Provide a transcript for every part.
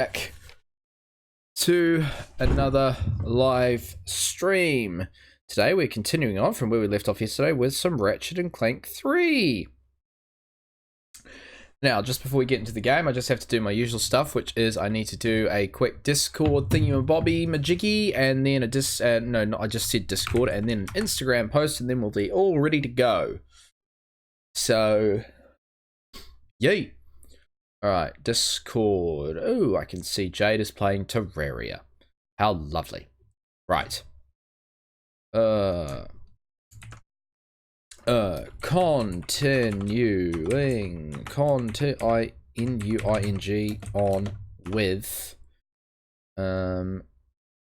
Back to another live stream. Today we're continuing on from where we left off yesterday with some Ratchet and Clank 3. Now, just before we get into the game, I just have to do my usual stuff, which is I need to do a quick Discord thingy-mabobby majiggy, and then I just said Discord, and then an Instagram post, and then we'll be all ready to go. So, yay. Alright, Discord. Oh, I can see Jade is playing Terraria. How lovely. Right. Continuing. I-N-U-I-N-G on with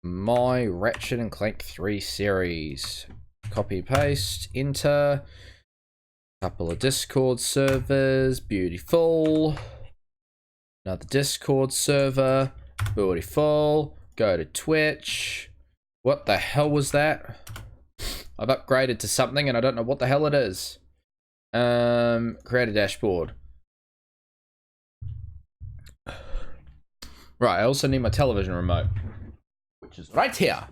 my Ratchet and Clank 3 series. Copy, paste, enter. Couple of Discord servers. Beautiful. Another Discord server. Beautiful. Go to Twitch. What the hell was that? I've upgraded to something and I don't know what the hell it is. Create a dashboard. Right, I also need my television remote, which is right here.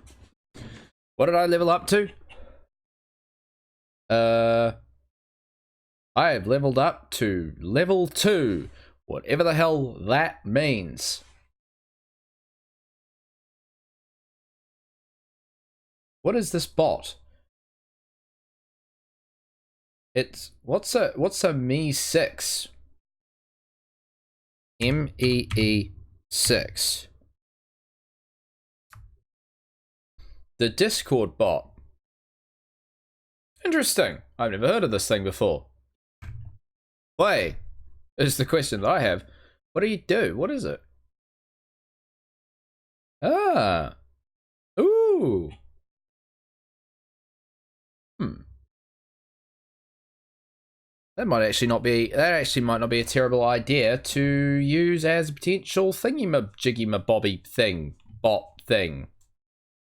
What did I level up to? I have leveled up to level 2. Whatever the hell that means. What is this bot? It's what's a Me6? MEE6. The Discord bot. Interesting. I've never heard of this thing before. Wait. Is the question that I have. What do you do? What is it? Ah. Ooh. That might actually not be a terrible idea to use as a potential thingy-majiggy-mabobby thing. Bot thing.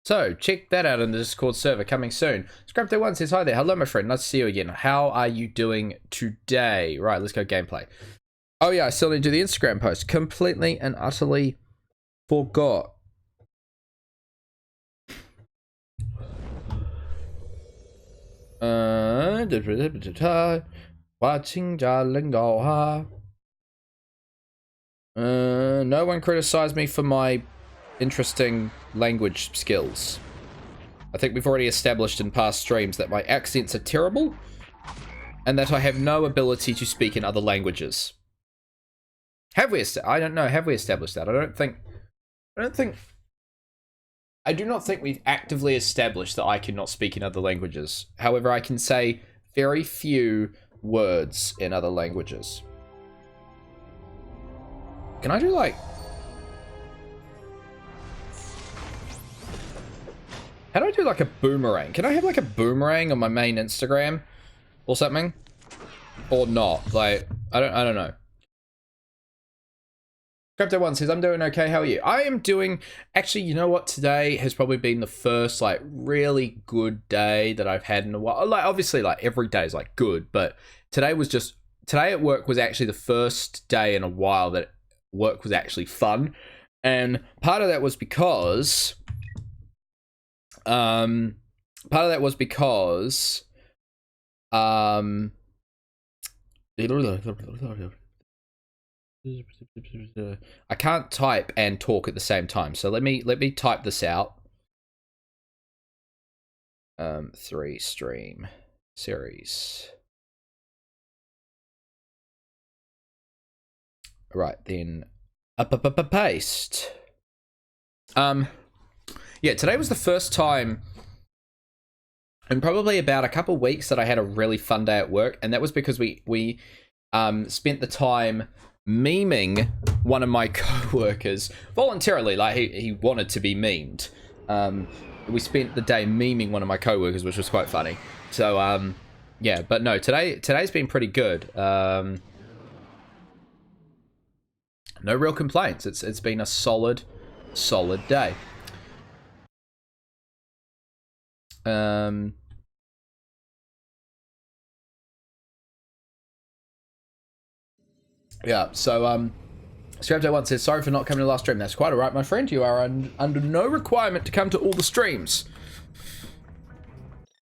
So, check that out in the Discord server coming soon. Scrapto1 says, hi there. Hello, my friend. Nice to see you again. How are you doing today? Right, let's go gameplay. Oh yeah, I still need to do the Instagram post. Completely and utterly forgot. Watching darling go ha. No one criticized me for my interesting language skills. I think we've already established in past streams that my accents are terrible and that I have no ability to speak in other languages. Have we? I don't know. Have we established that? I do not think we've actively established that I cannot speak in other languages. However, I can say very few words in other languages. Can I do like... How do I do like a boomerang? Can I have like a boomerang on my main Instagram or something? Or not? Like, I don't know. Crypto1 says, I'm doing okay, how are you? I am doing, actually, you know what, today has probably been the first, like, really good day that I've had in a while. Like, obviously, like, every day is, like, good, but today at work was actually the first day in a while that work was actually fun, and part of that was because, I can't type and talk at the same time, so let me type this out. 3 stream series. Right, then paste. Yeah, today was the first time in probably about a couple weeks that I had a really fun day at work, and that was because we spent the time memeing one of my co-workers voluntarily. Like he wanted to be memed. We spent the day memeing one of my co-workers, which was quite funny. So yeah, but no, today's been pretty good. No real complaints. It's been a solid day. Yeah, so Scrapday1 says, sorry for not coming to the last stream. That's quite alright, my friend. You are under no requirement to come to all the streams.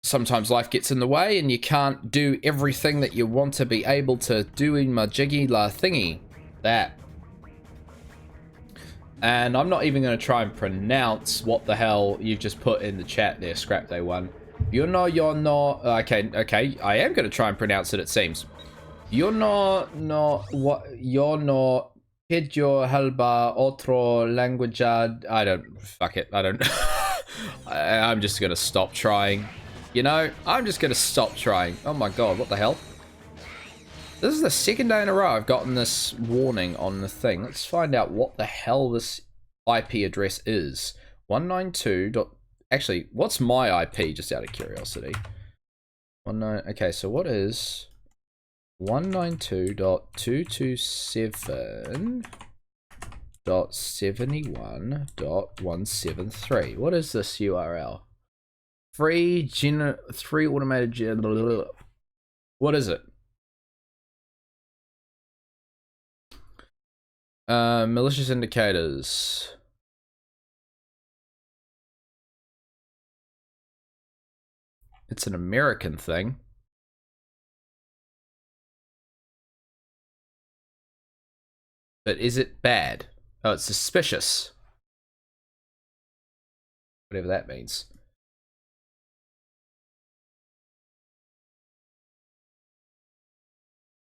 Sometimes life gets in the way and you can't do everything that you want to be able to do in my jiggy la thingy. That. And I'm not even going to try and pronounce what the hell you've just put in the chat there, Scrapday1. You're not, okay, I am going to try and pronounce it, it seems. You're not, Pedro Halba otro language. Fuck it, I don't, I'm just going to stop trying. You know, I'm just going to stop trying. Oh my god, what the hell? This is the second day in a row I've gotten this warning on the thing. Let's find out what the hell this IP address is. 192. Actually, what's my IP, just out of curiosity? Okay, so what is 192.227.71.173? What is this URL? Free automated. What is it? Malicious indicators. It's an American thing. But is it bad? Oh, it's suspicious. Whatever that means.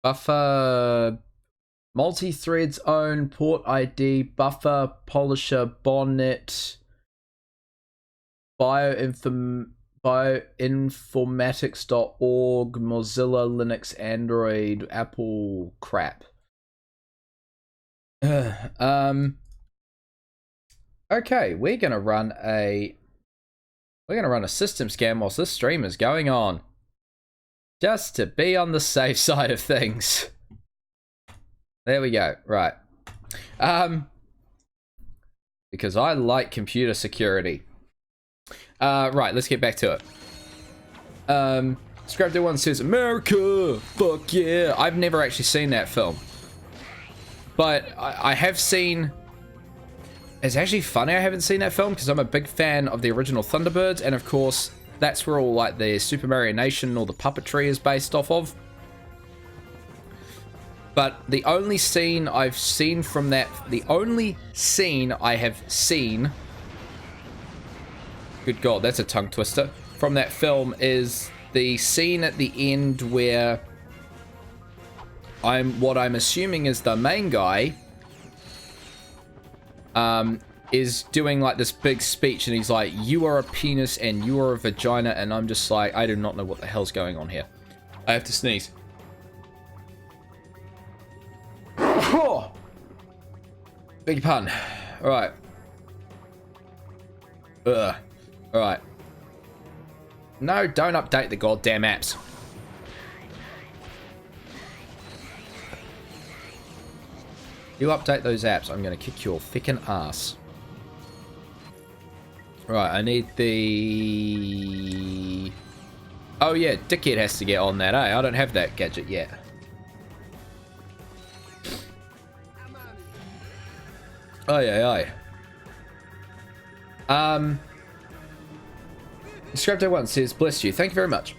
Buffer, multi-threads own, port ID, buffer, polisher, bonnet, bioinformatics.org, Mozilla, Linux, Android, Apple crap. Okay, we're gonna run a system scan whilst this stream is going on. Just to be on the safe side of things. There we go. Right. Because I like computer security. Right, let's get back to it. Scrapday1 says, America! Fuck yeah! I've never actually seen that film. But I have seen... It's actually funny I haven't seen that film because I'm a big fan of the original Thunderbirds, and of course... That's where all like the Super Mario Nation or the puppetry is based off of. But the only scene I've seen from that, the only scene I have seen, good god, that's a tongue twister, from that film is the scene at the end where what I'm assuming is the main guy, is doing like this big speech and he's like, you are a penis and you are a vagina, and I'm just like, I do not know what the hell's going on here. I have to sneeze. Big pun. Alright. Alright. No, don't update the goddamn apps. You update those apps, I'm gonna kick your fickin' ass. Right, I need the... Oh yeah, Dickhead has to get on that, eh? I don't have that gadget yet. Aye, aye, aye. Scrapday1 says, bless you, thank you very much.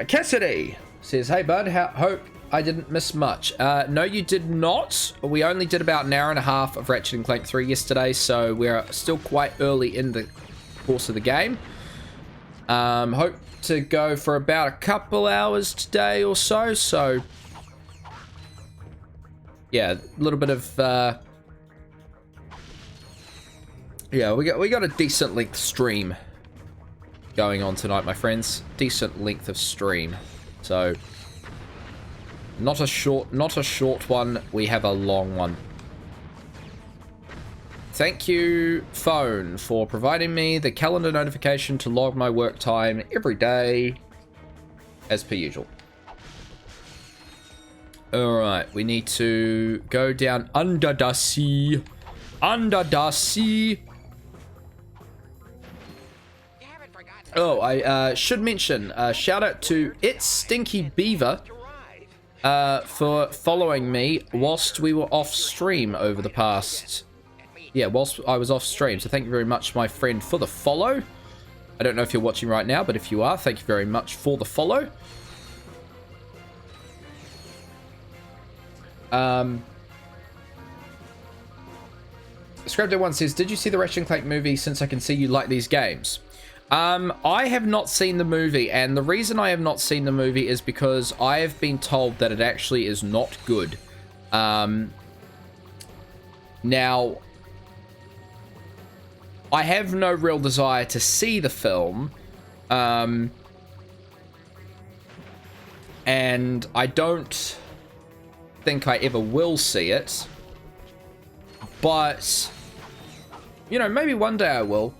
Cassidy says, hey bud, hope I didn't miss much. No, you did not. We only did about an hour and a half of Ratchet and Clank 3 yesterday, so we're still quite early in the course of the game. Hope to go for about a couple hours today or so. So yeah, a little bit of yeah, we got a decent length stream going on tonight, my friends. Decent length of stream. So not a short one. We have a long one. Thank you, phone, for providing me the calendar notification to log my work time every day, as per usual. Alright, we need to go down under the sea. Under the sea. Oh, I should mention, shout out to It's Stinky Beaver. for following me whilst we were off stream over the past... Yeah, whilst I was off stream. So thank you very much, my friend, for the follow. I don't know if you're watching right now, but if you are, thank you very much for the follow. Scrapdo1 says, did you see the Ratchet and Clank movie, since I can see you like these games? I have not seen the movie, and the reason I have not seen the movie is because I have been told that it actually is not good. Now, I have no real desire to see the film, and I don't think I ever will see it, but, you know, maybe one day I will.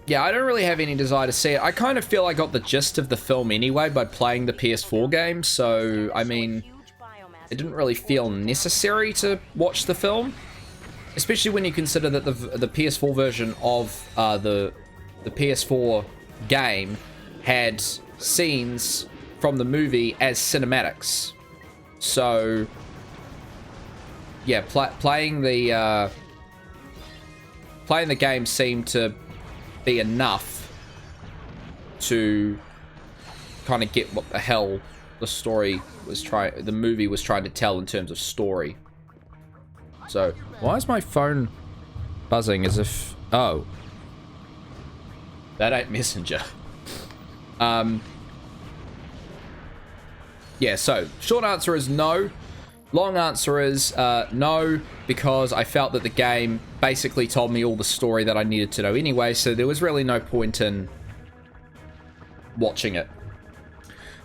Yeah, I don't really have any desire to see it. I kind of feel I got the gist of the film anyway by playing the PS4 game, so, I mean, it didn't really feel necessary to watch the film, especially when you consider that the PS4 version of the PS4 game had scenes from the movie as cinematics. So, yeah, playing the game seemed to be enough to kind of get what the hell the movie was trying to tell in terms of story. So, why is my phone buzzing as if... Oh. That ain't Messenger. Yeah, so, short answer is no. Long answer is no, because I felt that the game basically told me all the story that I needed to know anyway, so there was really no point in watching it.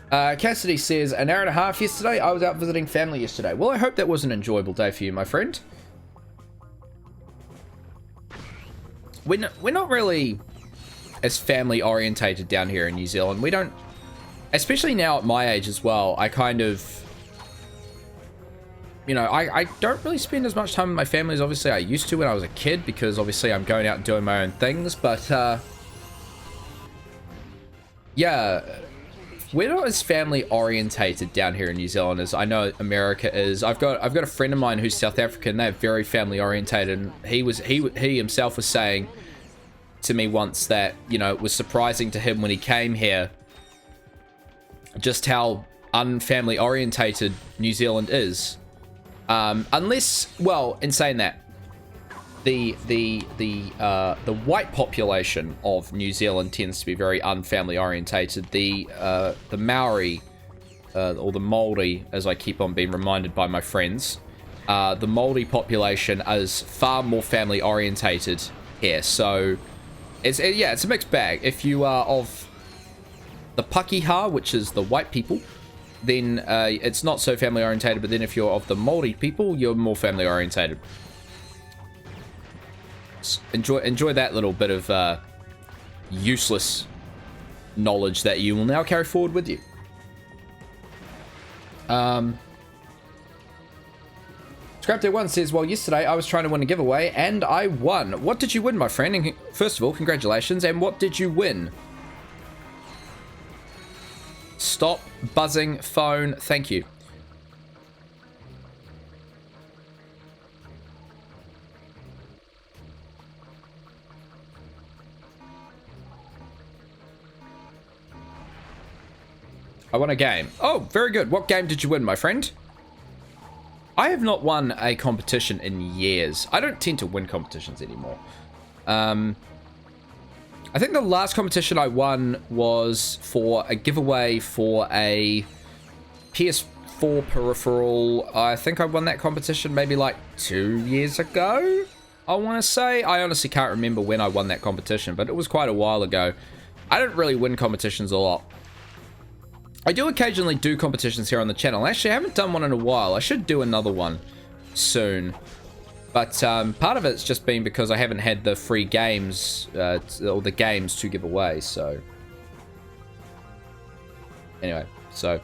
Cassidy says, an hour and a half yesterday. I was out visiting family yesterday. Well, I hope that was an enjoyable day for you, my friend. We're not really as family orientated down here in New Zealand. We don't, especially now at my age as well, I kind of... You know, I don't really spend as much time with my family as obviously I used to when I was a kid, because obviously I'm going out and doing my own things, but, yeah, we're not as family orientated down here in New Zealand as I know America is. I've got a friend of mine who's South African. They're very family orientated, and he himself was saying to me once that, you know, it was surprising to him when he came here just how unfamily orientated New Zealand is. Unless, well, in saying that, the white population of New Zealand tends to be very unfamily orientated. The Maori, or the Māori, as I keep on being reminded by my friends, the Māori population is far more family orientated here. So, it's a mixed bag. If you are of the Pakeha, which is the white people, then it's not so family orientated, but then if you're of the Māori people, you're more family orientated. Enjoy that little bit of useless knowledge that you will now carry forward with you. Scrapday1 says, well, yesterday I was trying to win a giveaway and I won. What did you win, my friend? And first of all, congratulations. And what did you win? Stop buzzing phone. Thank you. I won a game. Oh, very good. What game did you win, my friend? I have not won a competition in years. I don't tend to win competitions anymore. I think the last competition I won was for a giveaway for a PS4 peripheral. I think I won that competition maybe like 2 years ago, I want to say. I honestly can't remember when I won that competition, but it was quite a while ago. I don't really win competitions a lot. I do occasionally do competitions here on the channel. Actually, I haven't done one in a while. I should do another one soon. But part of it's just been because I haven't had the free games, or the games to give away, so... Anyway, so...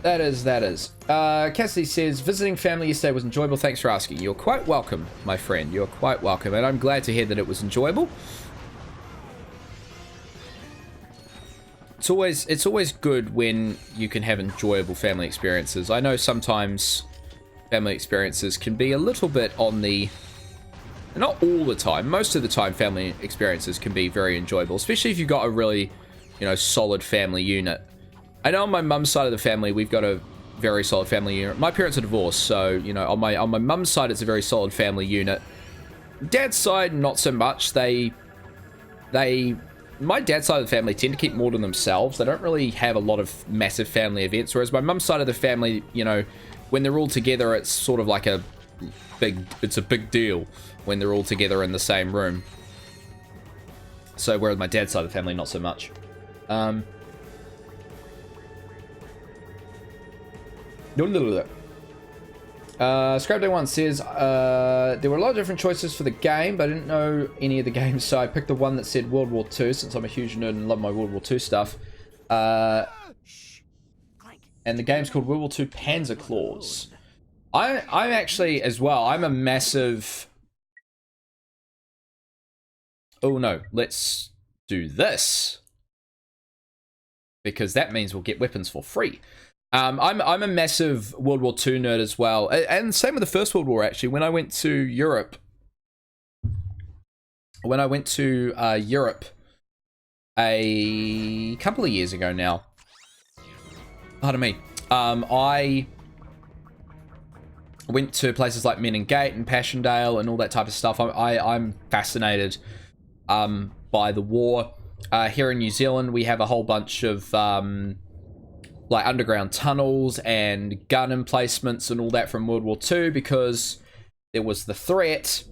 That is. Cassidy says, visiting family yesterday was enjoyable. Thanks for asking. You're quite welcome, my friend. You're quite welcome, and I'm glad to hear that it was enjoyable. it's always good when you can have enjoyable family experiences. I know sometimes family experiences can be a little bit on the, not all the time, most of the time family experiences can be very enjoyable, especially if you've got a really, you know, solid family unit. I know on my mum's side of the family, we've got a very solid family unit. My parents are divorced, so, you know, on my mum's side, it's a very solid family unit. Dad's side, not so much. My dad's side of the family tend to keep more to themselves. They don't really have a lot of massive family events, whereas my mum's side of the family, you know, when they're all together, it's sort of like it's a big deal when they're all together in the same room. So, whereas my dad's side of the family, not so much. Scrap Day 1 says, there were a lot of different choices for the game, but I didn't know any of the games, so I picked the one that said World War II, since I'm a huge nerd and love my World War II stuff. And the game's called World War II Panzer Claws. I'm actually, as well, I'm a massive... Oh no, let's do this. Because that means we'll get weapons for free. I'm a massive World War II nerd as well, and same with the First World War. Actually, when I went to Europe, a couple of years ago now, pardon me, I went to places like Meningate and Passchendaele and all that type of stuff. I'm fascinated by the war. Here in New Zealand, we have a whole bunch of like underground tunnels and gun emplacements and all that from World War II, because there was the threat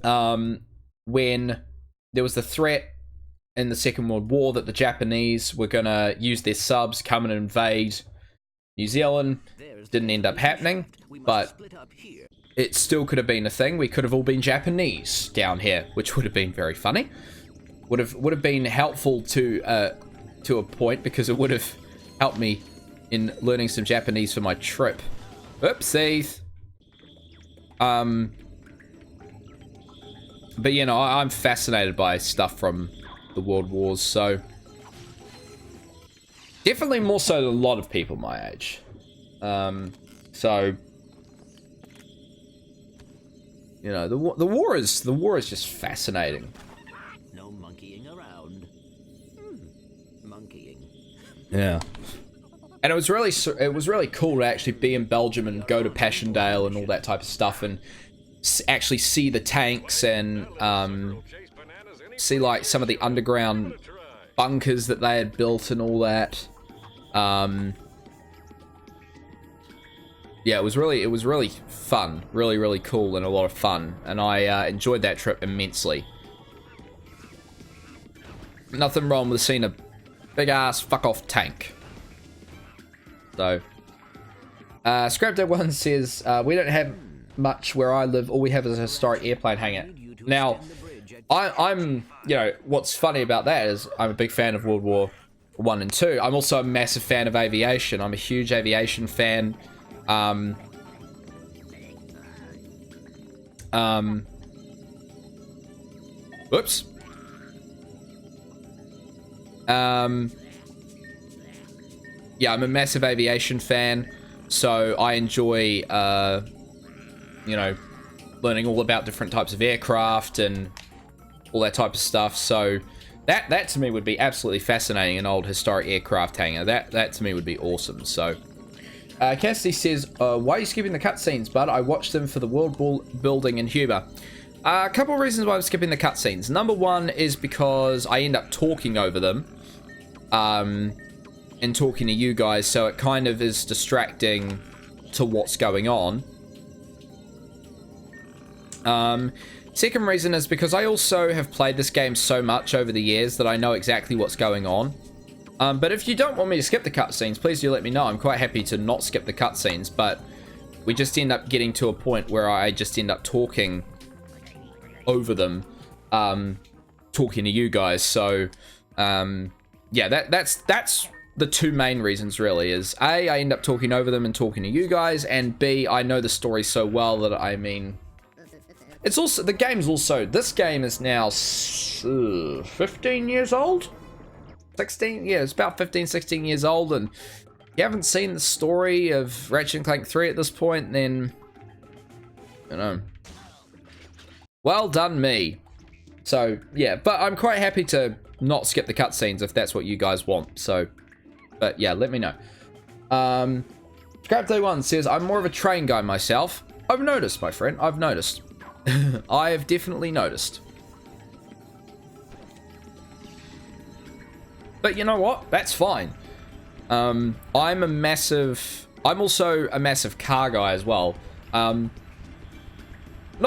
when there was the threat in the Second World War that the Japanese were gonna use their subs, come and invade New Zealand. Didn't end up happening, but it still could have been a thing. We could have all been Japanese down here, which would have been very funny. Would have been helpful to a point, because it would have helped me in learning some Japanese for my trip. Oopsies. But you know, I'm fascinated by stuff from the World Wars, so definitely more so than a lot of people my age. So you know, the war is just fascinating. No monkeying around. Monkeying. Yeah. And it was really cool to actually be in Belgium and go to Passchendaele and all that type of stuff, and actually see the tanks and see like some of the underground bunkers that they had built and all that. Yeah, it was really fun, really cool and a lot of fun, and I enjoyed that trip immensely. Nothing wrong with seeing a big ass fuck off tank. So, Scrap Day 1 says, we don't have much where I live. All we have is a historic airplane hangar. Now, I'm, you know, what's funny about that is I'm a big fan of World War I and II. I'm also a massive fan of aviation. I'm a huge aviation fan. Whoops. Yeah, I'm a massive aviation fan, so I enjoy, you know, learning all about different types of aircraft and all that type of stuff. So that to me would be absolutely fascinating, an old historic aircraft hangar. That to me would be awesome. So Cassidy says, why are you skipping the cutscenes, bud? I watched them for the world building and humor. A couple of reasons why I'm skipping the cutscenes. Number one is because I end up talking over them, and talking to you guys, so it kind of is distracting to what's going on. Second reason is because I also have played this game so much over the years that I know exactly what's going on. But if you don't want me to skip the cutscenes, please do let me know. I'm quite happy to not skip the cutscenes, but we just end up getting to a point where I just end up talking over them, talking to you guys. So, yeah, that's the two main reasons really. Is A, I end up talking over them and talking to you guys, and B, I know the story so well that, I mean, it's also, the game's also, this game is now 15 years old? 16? Yeah, it's about 15, 16 years old, and you haven't seen the story of Ratchet and Clank 3 at this point, then, you know, well done me. So, yeah, but I'm quite happy to not skip the cutscenes if that's what you guys want, so, but yeah, let me know. Scrap Day 1 says, I'm more of a train guy myself. I've noticed, my friend, I've noticed. I have definitely noticed. But you know what? That's fine. I'm also a massive car guy as well. Not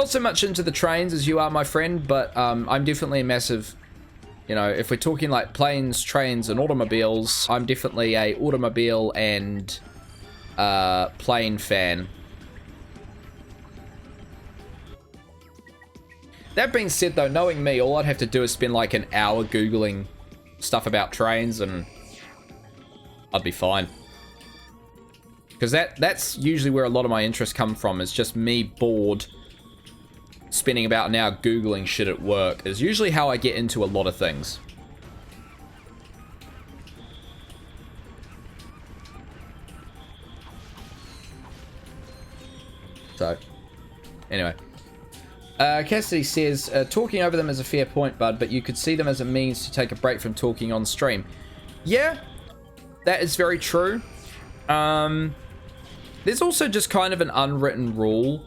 so much into the trains as you are, my friend, but I'm definitely a massive, you know, if we're talking like planes, trains, and automobiles, I'm definitely a automobile and plane fan. That being said, though, knowing me, all I'd have to do is spend like an hour Googling stuff about trains and I'd be fine. Because that's usually where a lot of my interests come from, is just me bored, spending about an hour Googling shit at work is usually how I get into a lot of things. So, anyway. Cassidy says, talking over them is a fair point, bud, but you could see them as a means to take a break from talking on stream. Yeah, that is very true. There's also just kind of an unwritten rule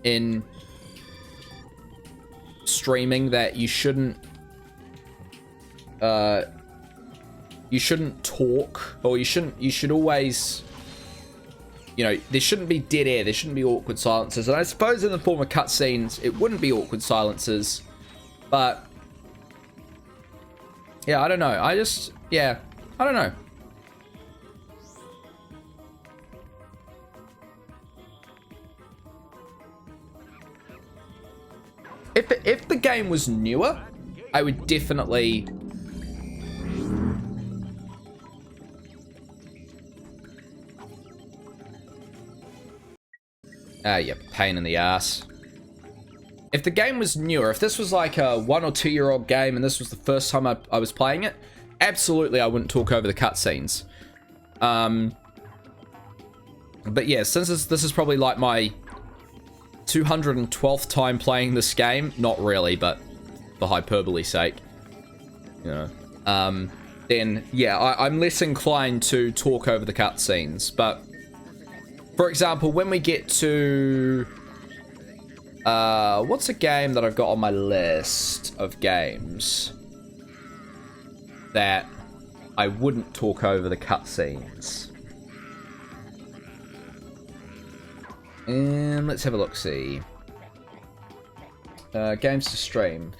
in streaming that you shouldn't talk, or you should always, you know, there shouldn't be dead air, there shouldn't be awkward silences. And I suppose in the form of cutscenes, it wouldn't be awkward silences, but yeah, I don't know. I don't know. If the game was newer, I would definitely... yeah, pain in the ass. If the game was newer, if this was like a 1 or 2 year old game and this was the first time I was playing it, absolutely I wouldn't talk over the cutscenes. But yeah, since this is probably like my 212th time playing this game, not really, but for hyperbole's sake, you know, then yeah, I'm less inclined to talk over the cutscenes. But for example, when we get to what's a game that I've got on my list of games that I wouldn't talk over the cutscenes? And let's have a look-see. Games to stream.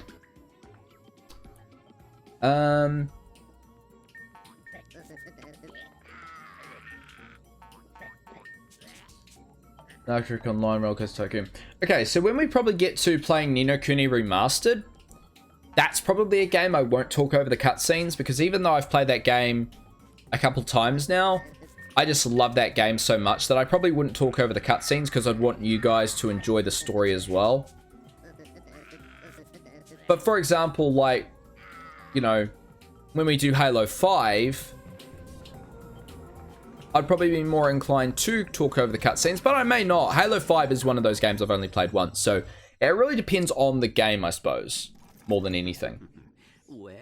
Electric Online Rollercoaster Tycoon. Okay, so when we probably get to playing Ni no Kuni Remastered, that's probably a game I won't talk over the cutscenes, because even though I've played that game a couple times now, I just love that game so much that I probably wouldn't talk over the cutscenes, because I'd want you guys to enjoy the story as well. But for example, like, you know, when we do Halo 5, I'd probably be more inclined to talk over the cutscenes, but I may not. Halo 5 is one of those games I've only played once, so it really depends on the game, I suppose, more than anything. Well,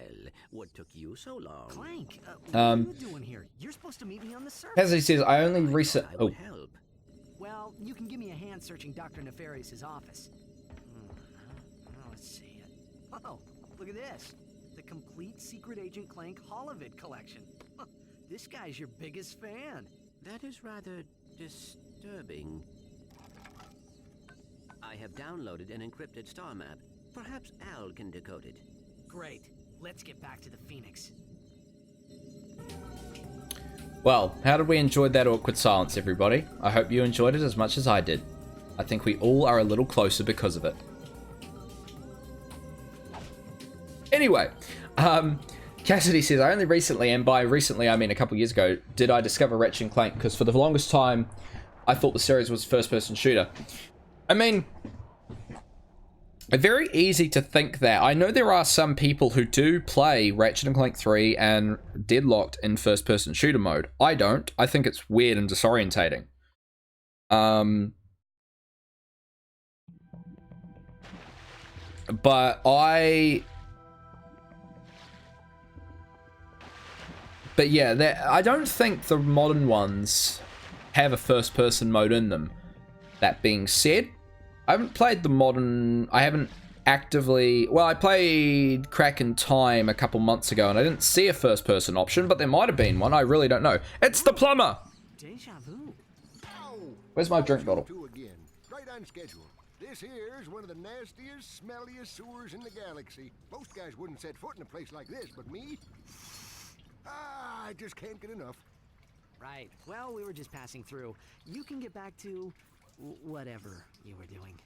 what took you so long? Clank, what are you doing here? You're supposed to meet me on the surface. As he says, I only I would help. Well, you can give me a hand searching Dr. Nefarious' office. Let's see it. Oh, look at this. The complete Secret Agent Clank Holovid collection. This guy's your biggest fan. That is rather disturbing. I have downloaded an encrypted star map. Perhaps Al can decode it. Great. Let's get back to the Phoenix. Well, how did we enjoy that awkward silence, everybody? I hope you enjoyed it as much as I did. I think we all are a little closer because of it. Anyway, Cassidy says, I only recently, and by recently I mean a couple years ago, did I discover Ratchet and Clank, because for the longest time I thought the series was a first-person shooter. I mean, very easy to think that. I know there are some people who do play Ratchet and Clank 3 and Deadlocked in first-person shooter mode. I don't. I think it's weird and disorientating. But yeah, I don't think the modern ones have a first-person mode in them. That being said, I haven't played the modern... I haven't actively... Well, I played Crack in Time a couple months ago, and I didn't see a first-person option, but there might have been one. I really don't know. It's the plumber! Deja vu. Where's my drink bottle? Again. Right on schedule. This here's one of the nastiest, smelliest sewers in the galaxy. Most guys wouldn't set foot in a place like this, but me? I just can't get enough. Right. Well, we were just passing through. You can get back to whatever you were doing.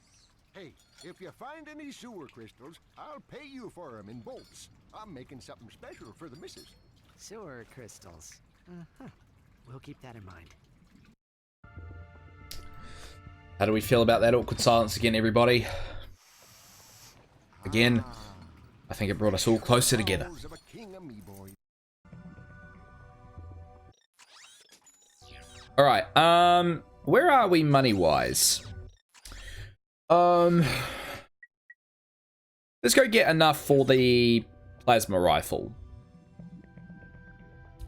Hey, if you find any sewer crystals, I'll pay you for them in bolts. I'm making something special for the missus. Sewer crystals. We'll keep that in mind. How do we feel about that awkward silence again, everybody? Again, I think it brought us all closer together. Alright, where are we money-wise? Let's go get enough for the plasma rifle.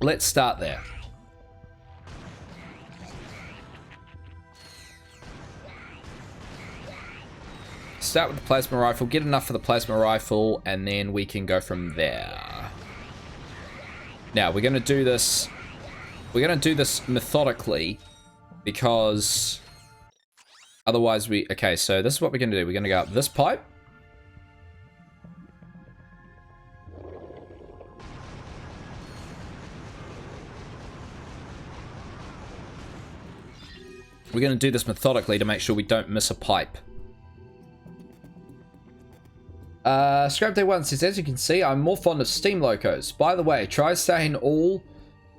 Let's start there. Start with the plasma rifle, get enough for the plasma rifle, and then we can go from there. Now, we're going to do this... We're going to do this methodically, because otherwise we... Okay, so this is what we're going to do. We're going to go up this pipe. We're going to do this methodically to make sure we don't miss a pipe. Scrap Day 1 says, as you can see, I'm more fond of steam locos. By the way, try staying all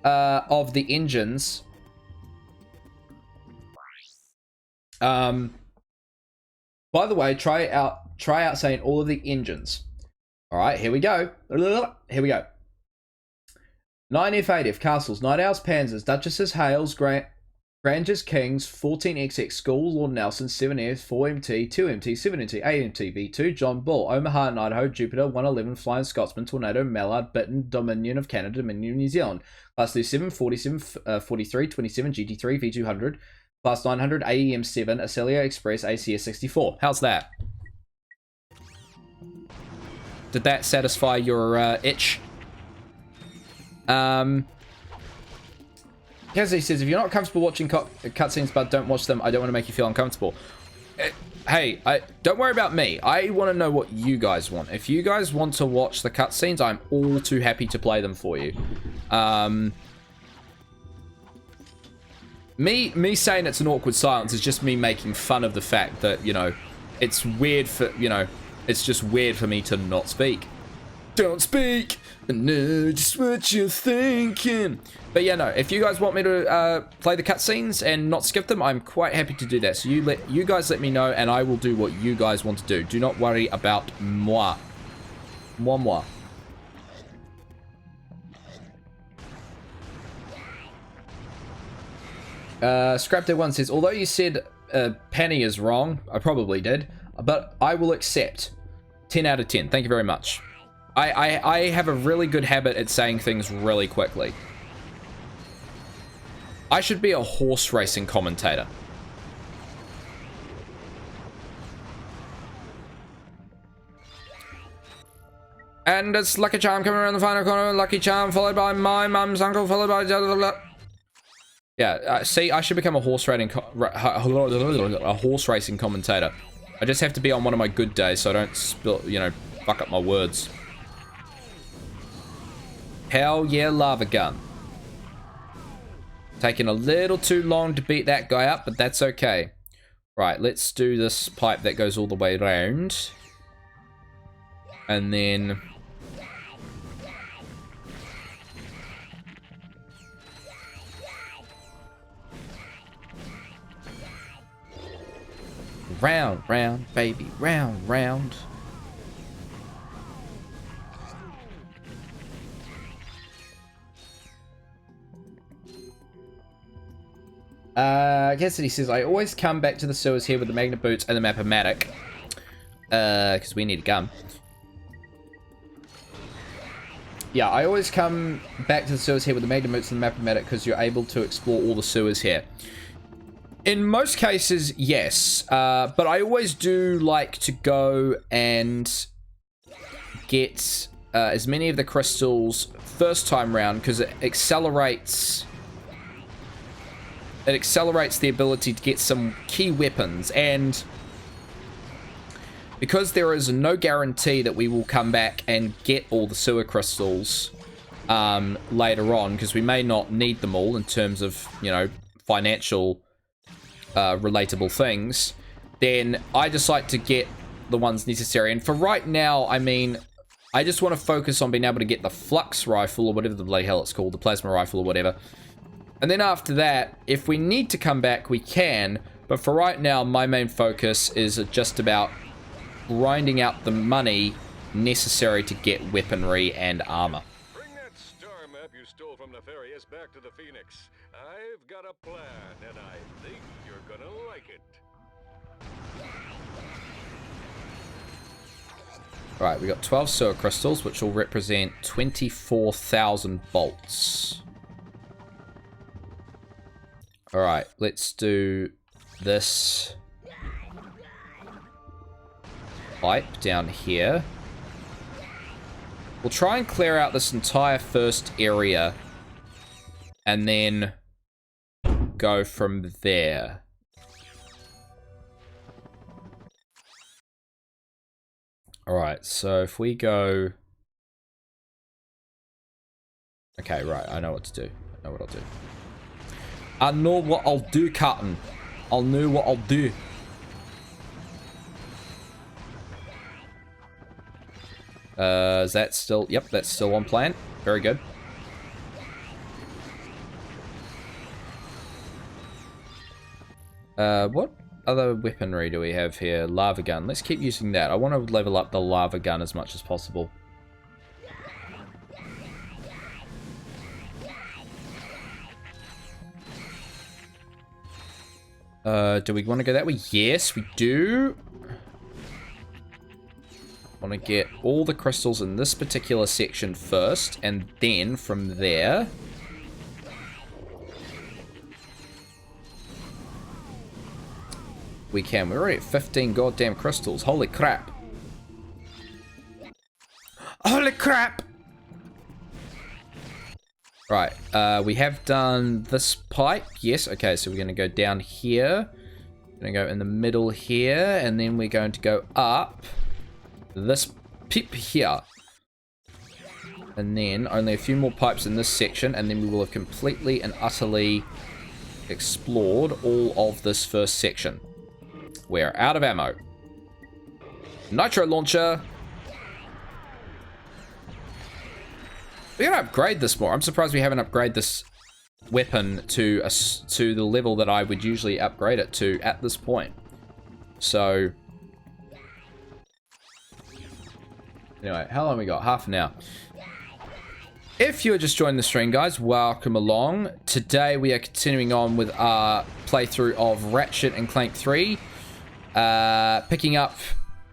of the engines. By the way, try out saying all of the engines. Alright, here we go. Here we go. 9F8F, Castles, Night Owls, Panzers, Duchesses, Hales, Grangers, Kings, 14XX, School, Lord Nelson, 7F, 4MT, 2MT, 7MT, 8MT, V2, John Bull, Omaha and Idaho, Jupiter, 111, Flying Scotsman, Tornado, Mallard, Bitten, Dominion of Canada, Dominion of New Zealand, Class 37, 47, 43, 27, GT3, V200, Class 900, AEM 7, Acelia Express, ACS 64. How's that? Did that satisfy your itch? Kazzy says, if you're not comfortable watching cutscenes but don't watch them, I don't want to make you feel uncomfortable. Hey, don't worry about me. I want to know what you guys want. If you guys want to watch the cutscenes, I'm all too happy to play them for you. Me saying it's an awkward silence is just me making fun of the fact that, you know, it's weird for, you know, it's just weird for me to not speak. Don't speak! I know just what you're thinking. But yeah, no, if you guys want me to play the cutscenes and not skip them, I'm quite happy to do that. So you guys let me know, and I will do what you guys want to do. Do not worry about moi. Moi. Scrapday 1 says, although you said Penny is wrong, I probably did, but I will accept. 10 out of 10. Thank you very much. I have a really good habit at saying things really quickly. I should be a horse racing commentator. And it's Lucky Charm coming around the final corner. Lucky Charm followed by my mum's uncle, followed by... Yeah, see, I should become a horse racing commentator. I just have to be on one of my good days so I don't spill, you know, fuck up my words. Hell yeah, lava gun. Taking a little too long to beat that guy up, but that's okay. Right, let's do this pipe that goes all the way around. And then... Round, round, baby, round, round. Cassidy says, I always come back to the sewers here with the magnet boots and the map-o-matic. Because we need a gun. Yeah, I always come back to the sewers here with the magnet boots and the map-o-matic because you're able to explore all the sewers here. In most cases, yes. But I always do like to go and get as many of the crystals first time round because it accelerates the ability to get some key weapons, and because there is no guarantee that we will come back and get all the sewer crystals later on, because we may not need them all in terms of, you know, financial relatable things, then I just like to get the ones necessary. And for right now, I mean, I just want to focus on being able to get the flux rifle, or whatever the bloody hell it's called, the plasma rifle or whatever. And then after that, if we need to come back, we can. But for right now, my main focus is just about grinding out the money necessary to get weaponry and armor. Bring that star map you stole from Nefarious back to the Phoenix. I've got a plan, and I think you're gonna like it. Alright, we got 12 sewer crystals, which will represent 24,000 bolts. Alright, let's do this pipe down here. We'll try and clear out this entire first area and then go from there. Alright, so if we go... Okay, right, I know what to do. I know what I'll do. I know what I'll do, Cotton. I'll know what I'll do. Is that still... Yep, that's still on plan. Very good. What other weaponry do we have here? Lava gun. Let's keep using that. I want to level up the lava gun as much as possible. Do we want to go that way? Yes, we do. Want to get all the crystals in this particular section first, and then from there... we can. We're already at 15 goddamn crystals. Holy crap. Holy crap! Right, we have done this pipe. Yes, okay, so we're going to go down here. We're going to go in the middle here, and then we're going to go up this pipe here. And then only a few more pipes in this section, and then we will have completely and utterly explored all of this first section. We're out of ammo. Nitro launcher. We're gonna upgrade this more. I'm surprised we haven't upgraded this weapon to the level that I would usually upgrade it to at this point. So anyway, how long we got? Half an hour. If you're just joining the stream, guys, welcome along. Today we are continuing on with our playthrough of Ratchet and Clank 3. Picking up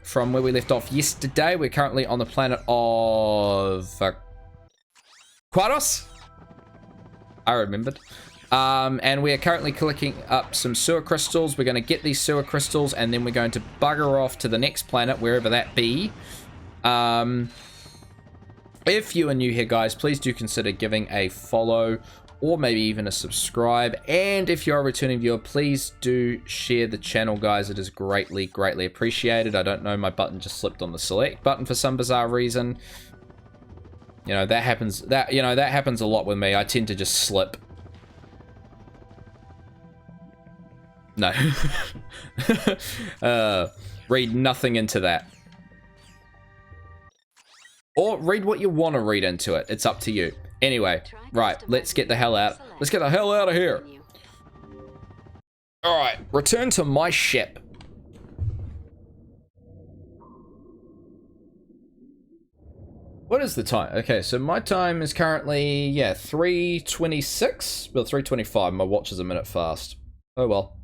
from where we left off yesterday. We're currently on the planet of Quaros. I remembered. And we are currently collecting up some sewer crystals. We're going to get these sewer crystals, and then we're going to bugger off to the next planet, wherever that be. If you are new here, guys, please do consider giving a follow or maybe even a subscribe. And if you're a returning viewer, please do share the channel, guys. It is greatly, greatly appreciated. I don't know, my button just slipped on the select button for some bizarre reason. You know, that happens, that happens a lot with me. I tend to just slip. No. Read nothing into that. Or read what you want to read into it. It's up to you. Anyway, right, let's get the hell out. Let's get the hell out of here. Alright, return to my ship. what is the time? Okay, so my time is currently, yeah, 3:26. Well, 3:25. My watch is a minute fast. Oh well.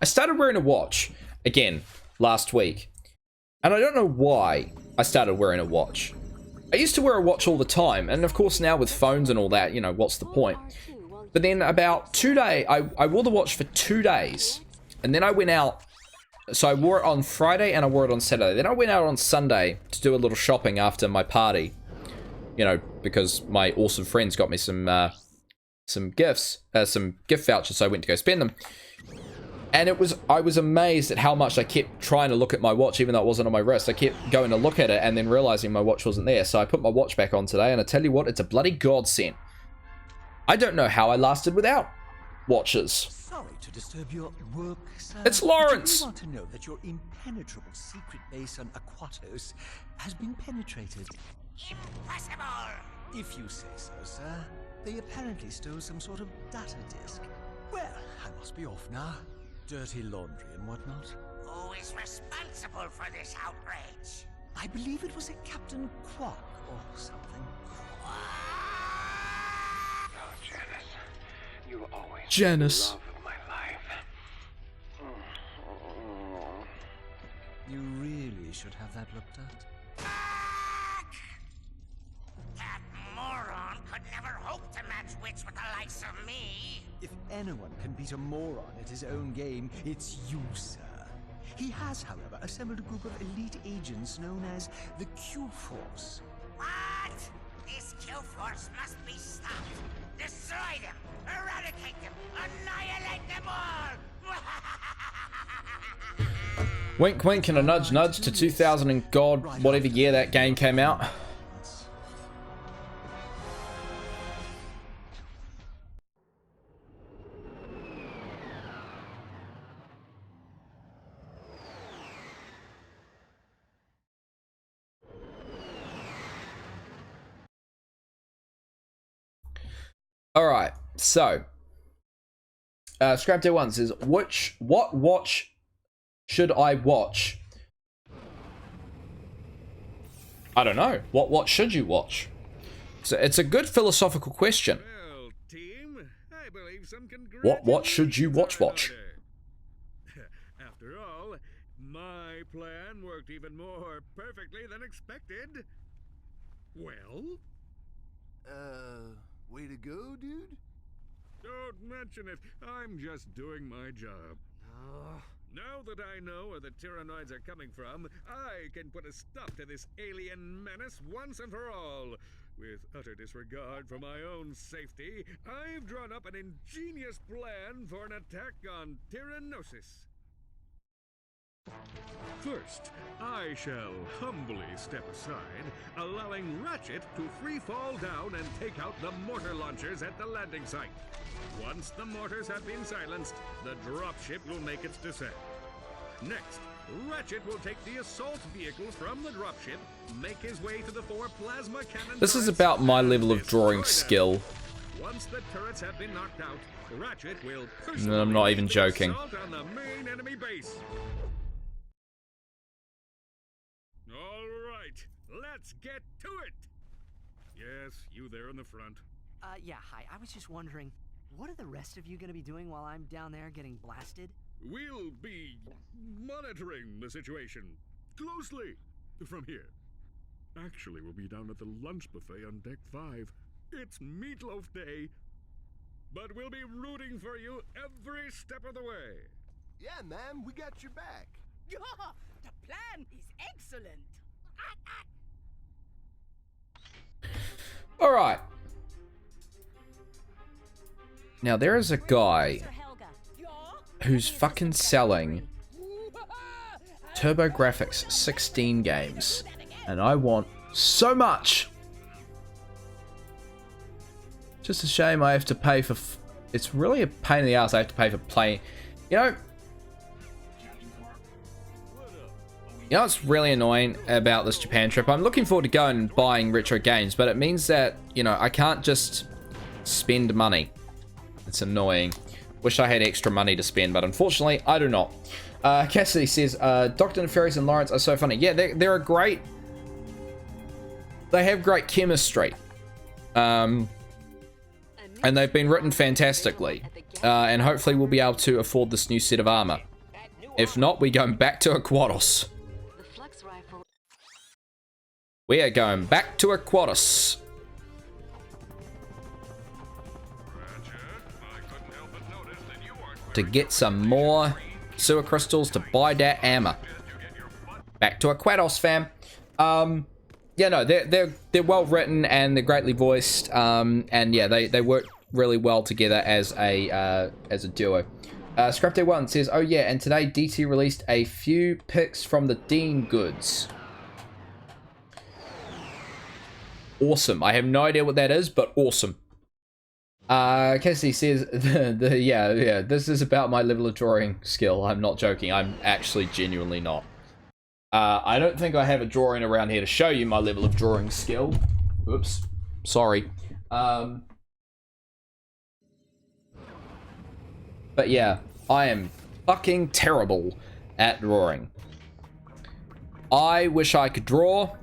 I started wearing a watch again last week, and I don't know why I started wearing a watch. I used to wear a watch all the time, and of course now with phones and all that, you know, what's the point? But then about 2 days, I wore the watch for 2 days, and then I went out. So I wore it on Friday and I wore it on Saturday. Then I went out on Sunday to do a little shopping after my party, you know, because my awesome friends got me some gifts, some gift vouchers, so I went to go spend them. And I was amazed at how much I kept trying to look at my watch, even though it wasn't on my wrist. I kept going to look at it and then realizing my watch wasn't there. So I put my watch back on today, and I tell you what, it's a bloody godsend. I don't know how I lasted without watches. Sorry to disturb your work, sir. It's Lawrence. I want to know that your impenetrable secret base on Aquatos has been penetrated. Impossible! If you say so, sir. They apparently stole some sort of data disk. Well, I must be off now. Dirty laundry and whatnot. Who is responsible for this outrage? I believe it was a Captain Quark or something. Oh, Janice, you will always Janice. be the love of my life. You really should have that looked at. that moron could never hope to match wits with the likes of me. If anyone can beat a moron at his own game, it's you, sir. He has, however, assembled a group of elite agents known as the Q-Force. What? This Q-Force must be stopped. Destroy them, eradicate them, annihilate them all! Wink wink and a nudge nudge to 2000 and God, whatever year that game came out. Alright, so Scrap Day 1 says, what watch should I watch? I don't know. What watch should you watch? So it's a good philosophical question. Well, team, I believe some What should you watch? After all, my plan worked even more perfectly than expected. Well? Way to go, dude. Don't mention it. I'm just doing my job. Now that I know where the Tyrannoids are coming from, I can put a stop to this alien menace once and for all. With utter disregard for my own safety, I've drawn up an ingenious plan for an attack on Tyrannosis. First, I shall humbly step aside, allowing Ratchet to free fall down and take out the mortar launchers at the landing site. Once the mortars have been silenced, the dropship will make its descent. Next, Ratchet will take the assault vehicles from the dropship, make his way to the 4 plasma cannon. This is about my level of drawing skill. Once the turrets have been knocked out, Ratchet will And I'm not even joking. assault on the main enemy base. All right, let's get to it. Yes, you there in the front. Yeah, hi. I was just wondering, what are the rest of you gonna be doing while I'm down there getting blasted? We'll be monitoring the situation closely from here. Actually, we'll be down at the lunch buffet on deck 5. It's Meatloaf Day. But we'll be rooting for you every step of the way. Yeah, man, we got your back. Yeah, the plan is excellent. Alright. Now there is a guy who's fucking selling TurboGrafx 16 games, and I want so much. Just a shame I have to pay for. It's really a pain in the ass. I have to pay for playing. You know what's really annoying about this Japan trip? I'm looking forward to going and buying retro games, but it means that, you know, I can't just spend money. It's annoying. Wish I had extra money to spend, but unfortunately, I do not. Cassidy says, Dr. Nefarious and Lawrence are so funny. Yeah, they're a great... They have great chemistry. And they've been written fantastically. And hopefully we'll be able to afford this new set of armor. If not, we're going back to Aquatos. We are going back to Aquatos. To get some more sewer crystals to buy that armor. Back to Aquatos, fam. Yeah, no, they're well written and they're greatly voiced. And yeah, they work really well together as a duo. Scrap Day 1 says, oh yeah, and today DT released a few pics from the Dean goods. Awesome. I have no idea what that is, but awesome. Cassie says, yeah, this is about my level of drawing skill. I'm not joking. I'm actually genuinely not. I don't think I have a drawing around here to show you my level of drawing skill. Oops. Sorry. But yeah, I am fucking terrible at drawing. I wish I could draw.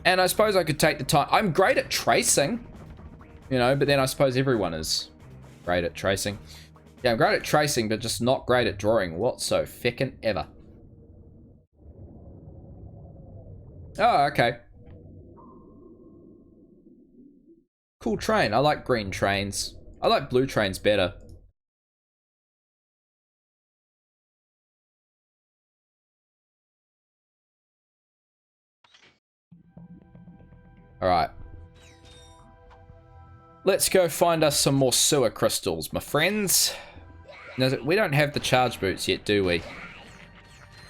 And I suppose I could take the time. I'm great at tracing. You know, but then I suppose everyone is great at tracing. Yeah, I'm great at tracing, but just not great at drawing whatso feckin' ever. Oh, okay. Cool train. I like green trains. I like blue trains better. Alright. Let's go find us some more sewer crystals, my friends. Now, we don't have the charge boots yet, do we?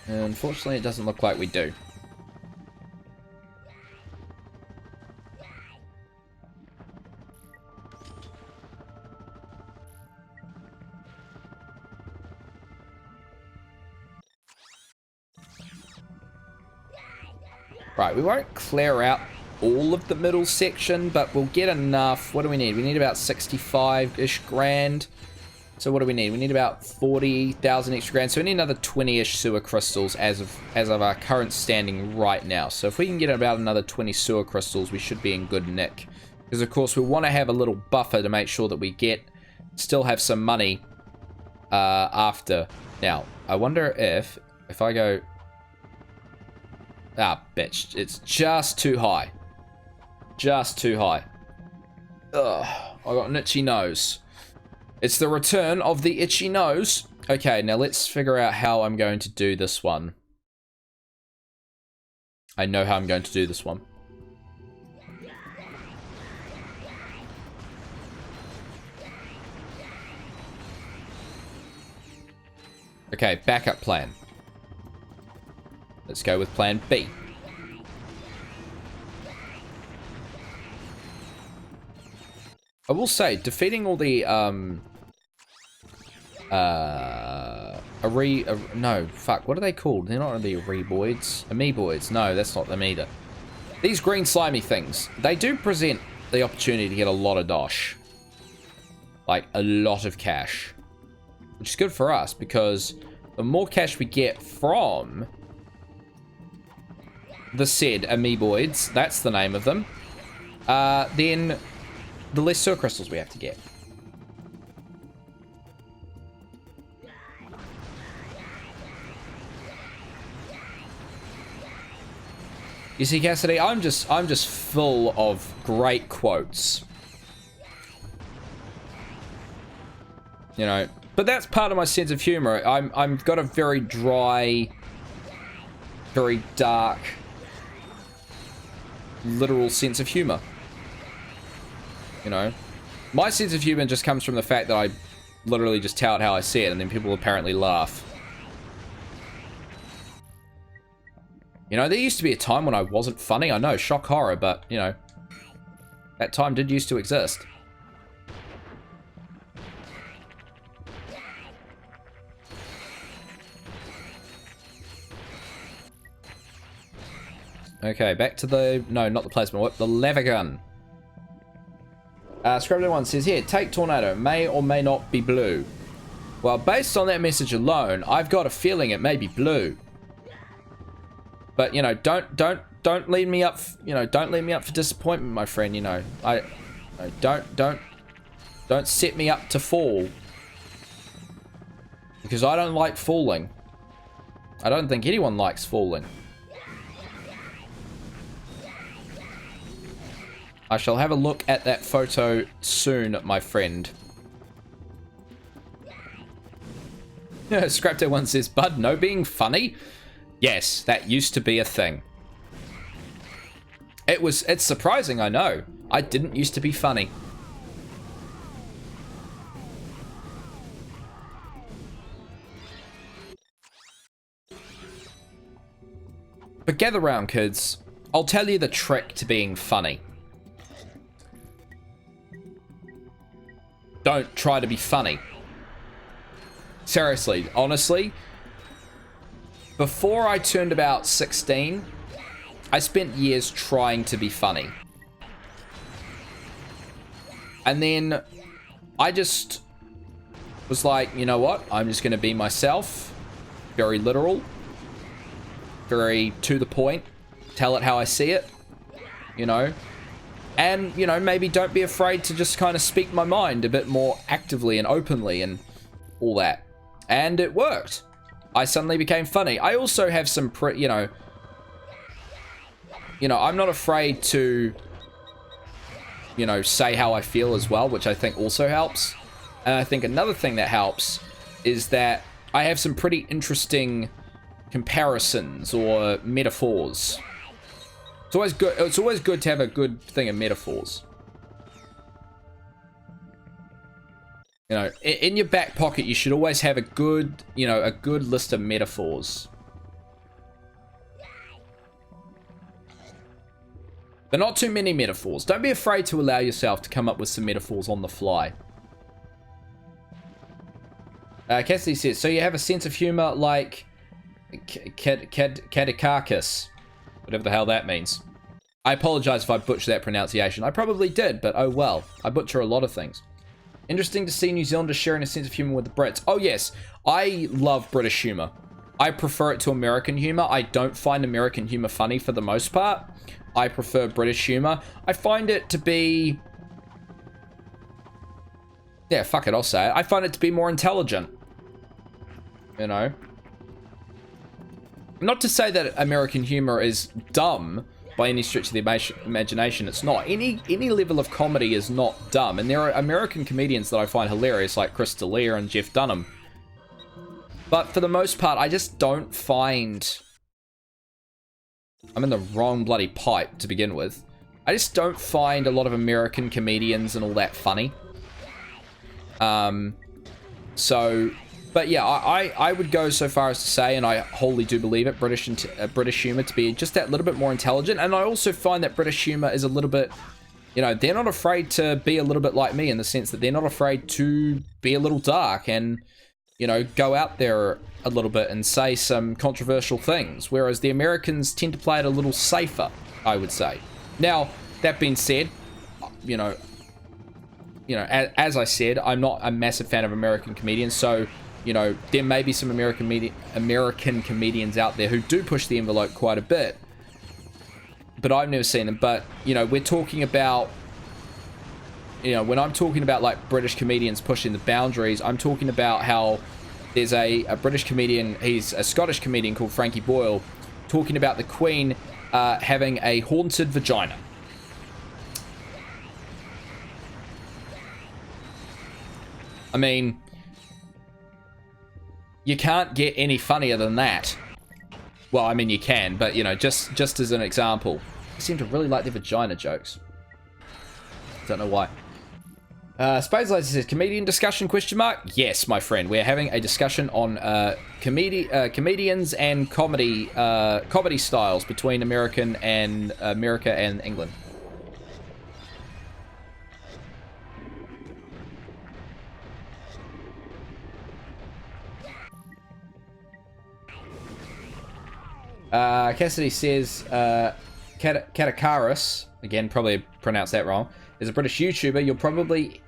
Unfortunately, it doesn't look like we do. Right, we won't clear out all of the middle section, but we'll get enough. What do we need? We need about 65-ish grand. So what do we need? We need about 40,000 extra grand. So we need another 20-ish sewer crystals as of our current standing right now. So if we can get about another 20 sewer crystals, we should be in good nick. Because of course we want to have a little buffer to make sure that we still have some money after. Now, I wonder if I go... Ah, bitch. It's just too high. Just too high. Ugh. I got an itchy nose. It's the return of the itchy nose. Okay, now let's figure out how I'm going to do this one. I know how I'm going to do this one. Okay, backup plan. Let's go with plan B. I will say, defeating all the, no, fuck, what are they called? They're not really Areboids. Amoeboids, no, that's not them either. These green slimy things, they do present the opportunity to get a lot of dosh. Like, a lot of cash. Which is good for us, because the more cash we get from the said Amoeboids, that's the name of them, then the less sewer crystals we have to get. You see, Cassidy, I'm just full of great quotes. You know, but that's part of my sense of humor. I'm got a very dry, very dark, literal sense of humor. You know, my sense of humor just comes from the fact that I literally just tout how I see it, and then people apparently laugh. You know, there used to be a time when I wasn't funny. I know, shock horror, but, you know, that time did used to exist. Okay, back to the... No, not the plasma whip. The lever gun. Scrubdo1 says here, take Tornado, may or may not be blue. Well, based on that message alone, I've got a feeling it may be blue. But, you know, don't lead me up, don't lead me up for disappointment, my friend, you know. Don't set me up to fall. Because I don't like falling. I don't think anyone likes falling. I shall have a look at that photo soon, my friend. Scrapto1 says, Bud, no being funny? Yes, that used to be a thing. It's surprising, I know. I didn't used to be funny. But gather round, kids. I'll tell you the trick to being funny. Don't try to be funny. Seriously, honestly, before I turned about 16, I spent years trying to be funny. And then I just was like, you know what? I'm just going to be myself. Very literal. Very to the point. Tell it how I see it. You know? And, you know, maybe don't be afraid to just kind of speak my mind a bit more actively and openly and all that. And it worked. I suddenly became funny. I also have some, you know, I'm not afraid to, you know, say how I feel as well, which I think also helps. And I think another thing that helps is that I have some pretty interesting comparisons or metaphors. It's always good to have a good thing of metaphors. You know, in your back pocket, you should always have a good, you know, a good list of metaphors. But not too many metaphors. Don't be afraid to allow yourself to come up with some metaphors on the fly. Cassidy says, so you have a sense of humor like Kadikakis. Whatever the hell that means. I apologize if I butchered that pronunciation. I probably did, but oh well. I butcher a lot of things. Interesting to see New Zealanders sharing a sense of humor with the Brits. Oh yes, I love British humor. I prefer it to American humor. I don't find American humor funny for the most part. I prefer British humor. I find it to be... yeah, fuck it, I'll say it. I find it to be more intelligent. You know? Not to say that American humor is dumb by any stretch of the imagination. It's not. Any level of comedy is not dumb. And there are American comedians that I find hilarious, like Chris D'Elia and Jeff Dunham. But for the most part, I just don't find... I'm in the wrong bloody pipe to begin with. I just don't find a lot of American comedians and all that funny. But yeah, I would go so far as to say, and I wholly do believe it, British humor to be just that little bit more intelligent. And I also find that British humor is a little bit, you know, they're not afraid to be a little bit like me in the sense that they're not afraid to be a little dark and, you know, go out there a little bit and say some controversial things. Whereas the Americans tend to play it a little safer, I would say. Now, that being said, you know, as I said, I'm not a massive fan of American comedians, so... you know, there may be some American comedians out there who do push the envelope quite a bit. But I've never seen them. But, you know, we're talking about... you know, when I'm talking about, like, British comedians pushing the boundaries, I'm talking about how there's a British comedian, he's a Scottish comedian called Frankie Boyle, talking about the Queen having a haunted vagina. I mean... you can't get any funnier than that. Well, I mean, you can, but, you know, just as an example. I seem to really like the vagina jokes. Don't know why. Spades Laser says, comedian discussion, question mark? Yes, my friend. We're having a discussion on comedians and comedy styles between America and England. Cassidy says, Katakaris, again, probably pronounced that wrong, is a British YouTuber, you'll probably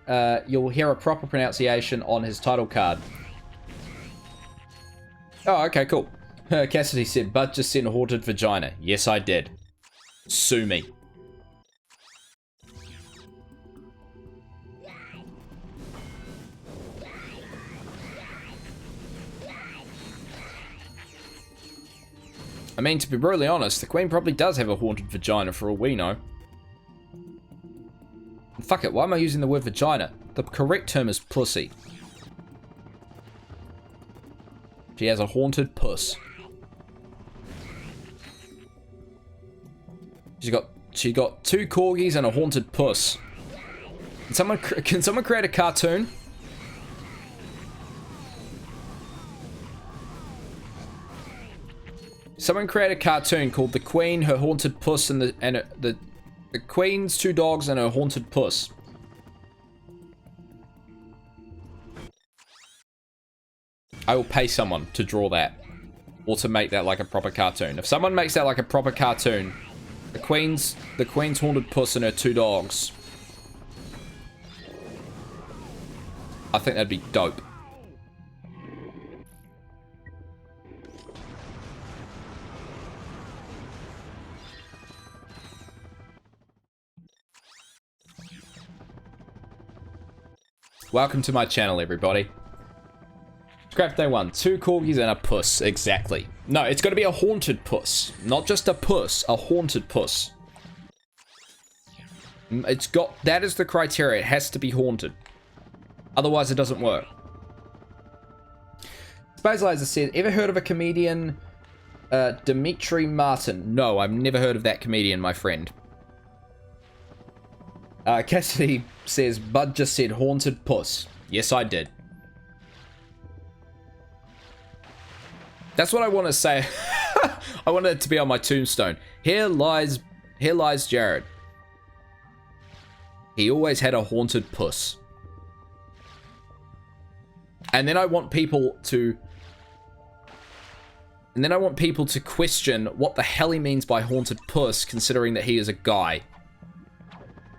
you'll hear a proper pronunciation on his title card. Oh, okay, cool. Cassidy said, "Bud just said haunted vagina." Yes, I did. Sue me. I mean, to be brutally honest, the Queen probably does have a haunted vagina for all we know. Fuck it, why am I using the word vagina? The correct term is pussy. She has a haunted puss. She got 2 corgis and a haunted puss. Can someone create a cartoon? Someone create a cartoon called The Queen, Her Haunted Puss, and the Queen's 2 dogs and her haunted puss. I will pay someone to draw that. Or to make that like a proper cartoon. If someone makes that like a proper cartoon, the Queen's haunted puss and her 2 dogs. I think that'd be dope. Welcome to my channel, everybody. Scrap day 1. 2 corgis and a puss. Exactly. No, it's got to be a haunted puss. Not just a puss. A haunted puss. That is the criteria. It has to be haunted. Otherwise, it doesn't work. Space Laser said, ever heard of a comedian, Dimitri Martin? No, I've never heard of that comedian, my friend. Cassidy says, Bud just said haunted puss. Yes, I did. That's what I want to say. I want it to be on my tombstone. Here lies Jared. He always had a haunted puss. And then I want people to question what the hell he means by haunted puss, considering that he is a guy.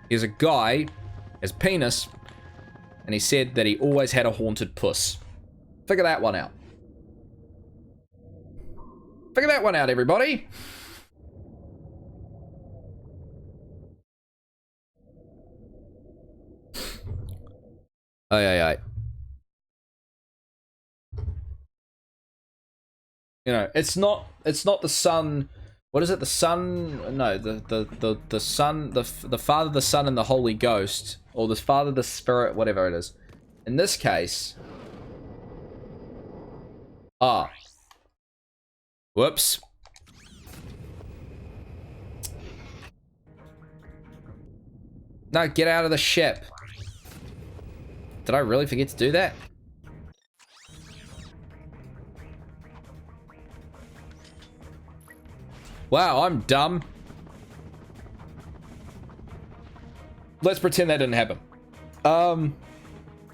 He's a guy, has penis, and he said that he always had a haunted puss. Figure that one out. Figure that one out, everybody. Aye. You know, it's not the sun. What is it? The Son? No, the Son, the Father, the Son, and the Holy Ghost, or the Father, the Spirit, whatever it is. In this case, whoops. No, get out of the ship. Did I really forget to do that? Wow, I'm dumb. Let's pretend that didn't happen.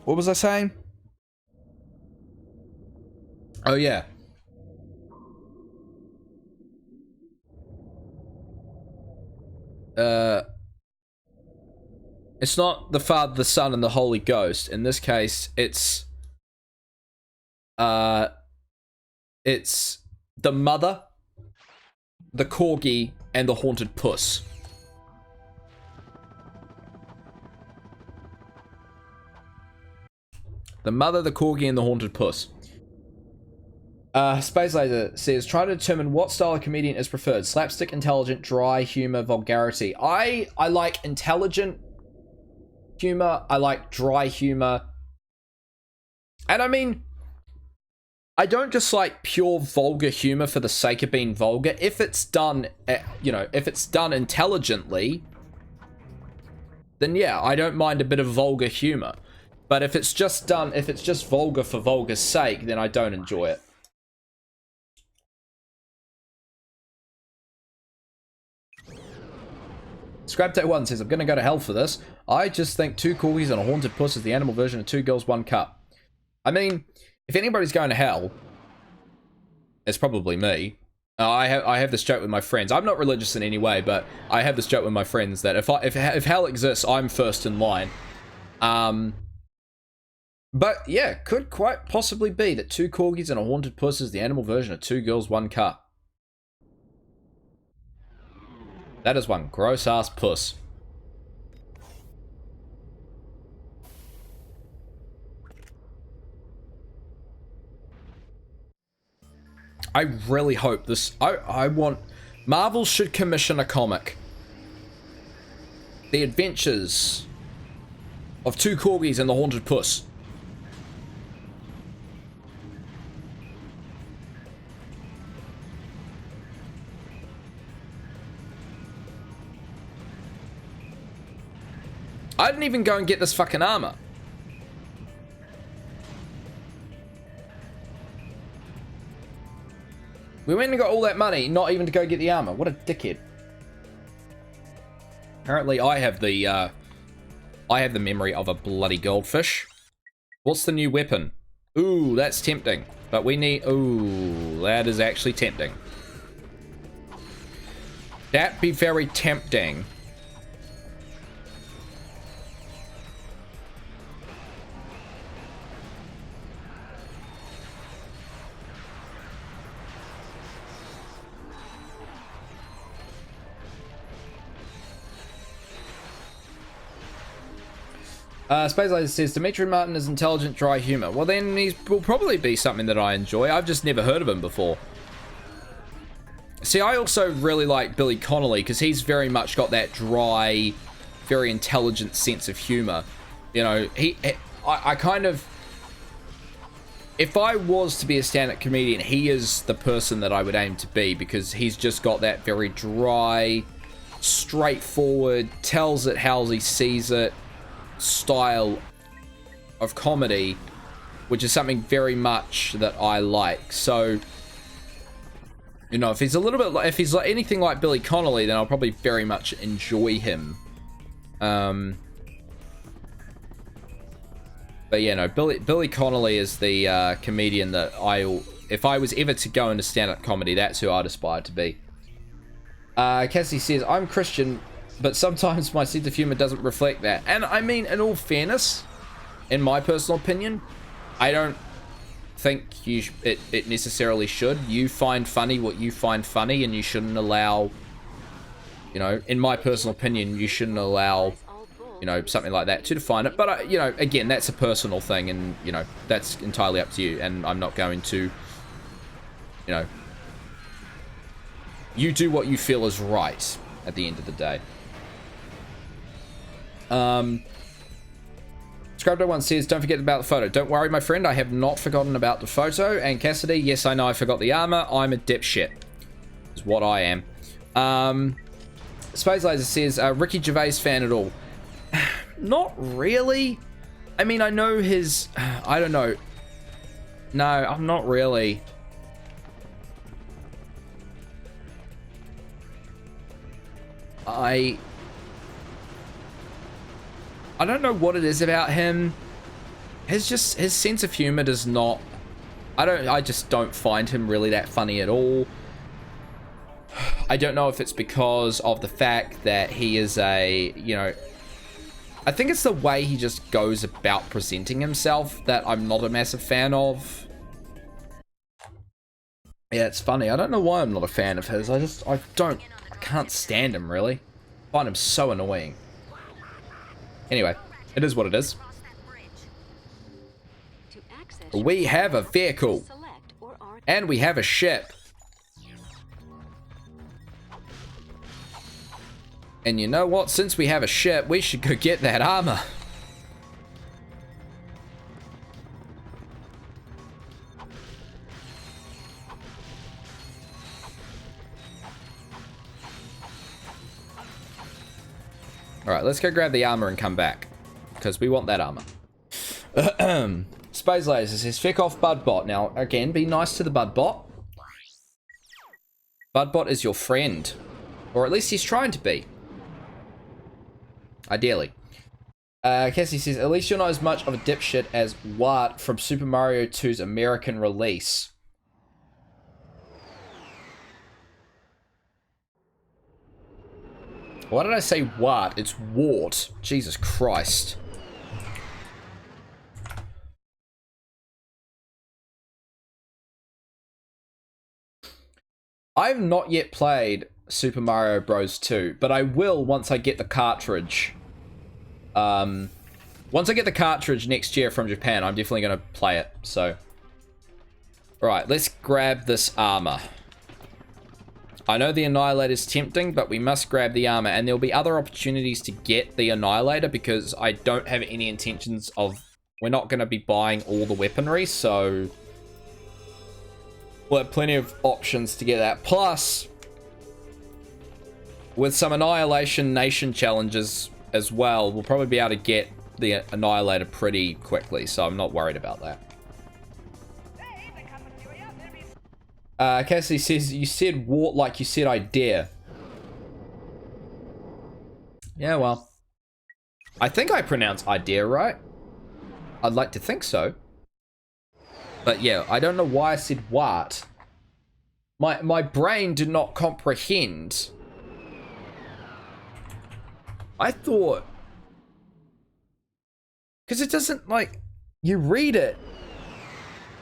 What was I saying? Oh, yeah. It's not the Father, the Son, and the Holy Ghost. In this case, it's the mother, the corgi, and the haunted puss. The mother, the corgi, and the haunted puss. Space Laser says, try to determine what style of comedian is preferred. Slapstick, intelligent, dry, humor, vulgarity. I like intelligent humor. I like dry humor. And I mean, I don't just like pure vulgar humor for the sake of being vulgar. If it's done, if it's done intelligently, then yeah, I don't mind a bit of vulgar humor. But if it's just vulgar for vulgar's sake, then I don't enjoy it. Scraptake1 says, I'm gonna go to hell for this. I just think 2 corgis and a haunted puss is the animal version of 2 girls, 1 cup. I mean, if anybody's going to hell, it's probably me. I have this joke with my friends. I'm not religious in any way, but I have this joke with my friends that if hell exists, I'm first in line. But yeah, could quite possibly be that 2 corgis and a haunted puss is the animal version of 2 girls, 1 cup. That is one gross ass puss. I really hope this... I want... Marvel should commission a comic. The Adventures of 2 corgis and the haunted puss. I didn't even go and get this fucking armor. We went and got all that money, not even to go get the armor. What a dickhead. Apparently, I have the memory of a bloody goldfish. What's the new weapon? Ooh, that's tempting. But we need... Ooh, that is actually tempting. That'd be very tempting. Space Laser says, Dimitri Martin is intelligent, dry humor. Well, then he will probably be something that I enjoy. I've just never heard of him before. See, I also really like Billy Connolly because he's very much got that dry, very intelligent sense of humor. You know, I kind of... If I was to be a stand-up comedian, he is the person that I would aim to be because he's just got that very dry, straightforward, tells it how he sees it style of comedy, which is something very much that I like. So, you know, if he's a little bit like, if he's like anything like Billy Connolly, then I'll probably very much enjoy him. But yeah, no, Billy Connolly is the comedian that if I was ever to go into stand-up comedy, that's who I'd aspire to be. Cassie says, I'm Christian, but sometimes my sense of humor doesn't reflect that. And I mean, in all fairness, in my personal opinion, I don't think it necessarily should. You find funny what you find funny, and you shouldn't allow, you know, in my personal opinion, you shouldn't allow, you know, something like that to define it. But, you know, again, that's a personal thing, and, you know, that's entirely up to you, and I'm not going to, you know, you do what you feel is right at the end of the day. Scrubdo1 says, don't forget about the photo. Don't worry, my friend, I have not forgotten about the photo. And Cassidy, yes, I know I forgot the armor. I'm a dipshit. Is what I am. Space Laser says, Ricky Gervais fan at all? Not really. I mean, I know his... I don't know. No, I'm not really. I don't know what it is about him. His sense of humor does not... I just don't find him really that funny at all. I don't know if it's because of the fact that he is a, you know... I think it's the way he just goes about presenting himself that I'm not a massive fan of. Yeah, it's funny. I don't know why I'm not a fan of his. I can't stand him, really. I find him so annoying. Anyway, it is what it is. We have a vehicle. And we have a ship. And you know what? Since we have a ship, we should go get that armor. Alright, let's go grab the armor and come back. Because we want that armor. Space Laser says, feck off Budbot. Now, again, be nice to the Budbot. Budbot is your friend. Or at least he's trying to be. Ideally. Cassie says, at least you're not as much of a dipshit as Wart from Super Mario 2's American release. Why did I say what? It's wart. Jesus Christ. I've not yet played Super Mario Bros. 2, but I will once I get the cartridge. Once I get the cartridge next year from Japan, I'm definitely going to play it, so. Right, let's grab this armor. I know the Annihilator's tempting, but we must grab the armor, and there'll be other opportunities to get the Annihilator because I don't have any intentions of... We're not going to be buying all the weaponry, so... We'll have plenty of options to get that. Plus, with some Annihilation Nation challenges as well, we'll probably be able to get the Annihilator pretty quickly, so I'm not worried about that. Cassidy says, you said wart like you said I dare. Yeah, well. I think I pronounced I dare right. I'd like to think so. But yeah, I don't know why I said what. My brain did not comprehend. I thought... Because it doesn't, like... You read it,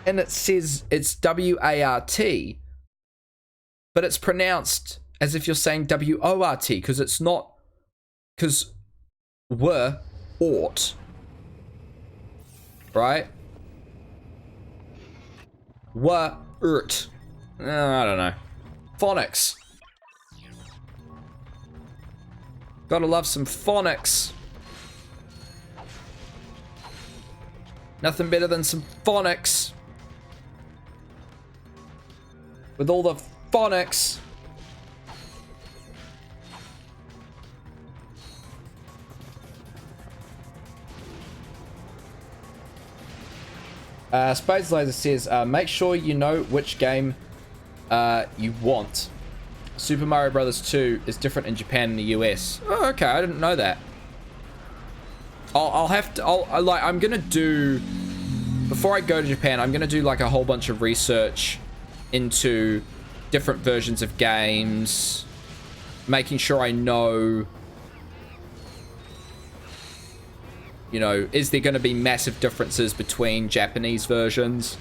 and it says it's W-A-R-T, but it's pronounced as if you're saying W-O-R-T, because it's not... Because... ought. Right? Ert. I don't know. Phonics. Gotta love some phonics. Nothing better than some phonics. With all the phonics. Spades Laser says, make sure you know which game you want. Super Mario Bros. 2 is different in Japan and the US. Oh, okay, I didn't know that. I'm gonna do, before I go to Japan, I'm gonna do like a whole bunch of research into different versions of games, making sure I know, you know, is there gonna be massive differences between Japanese versions?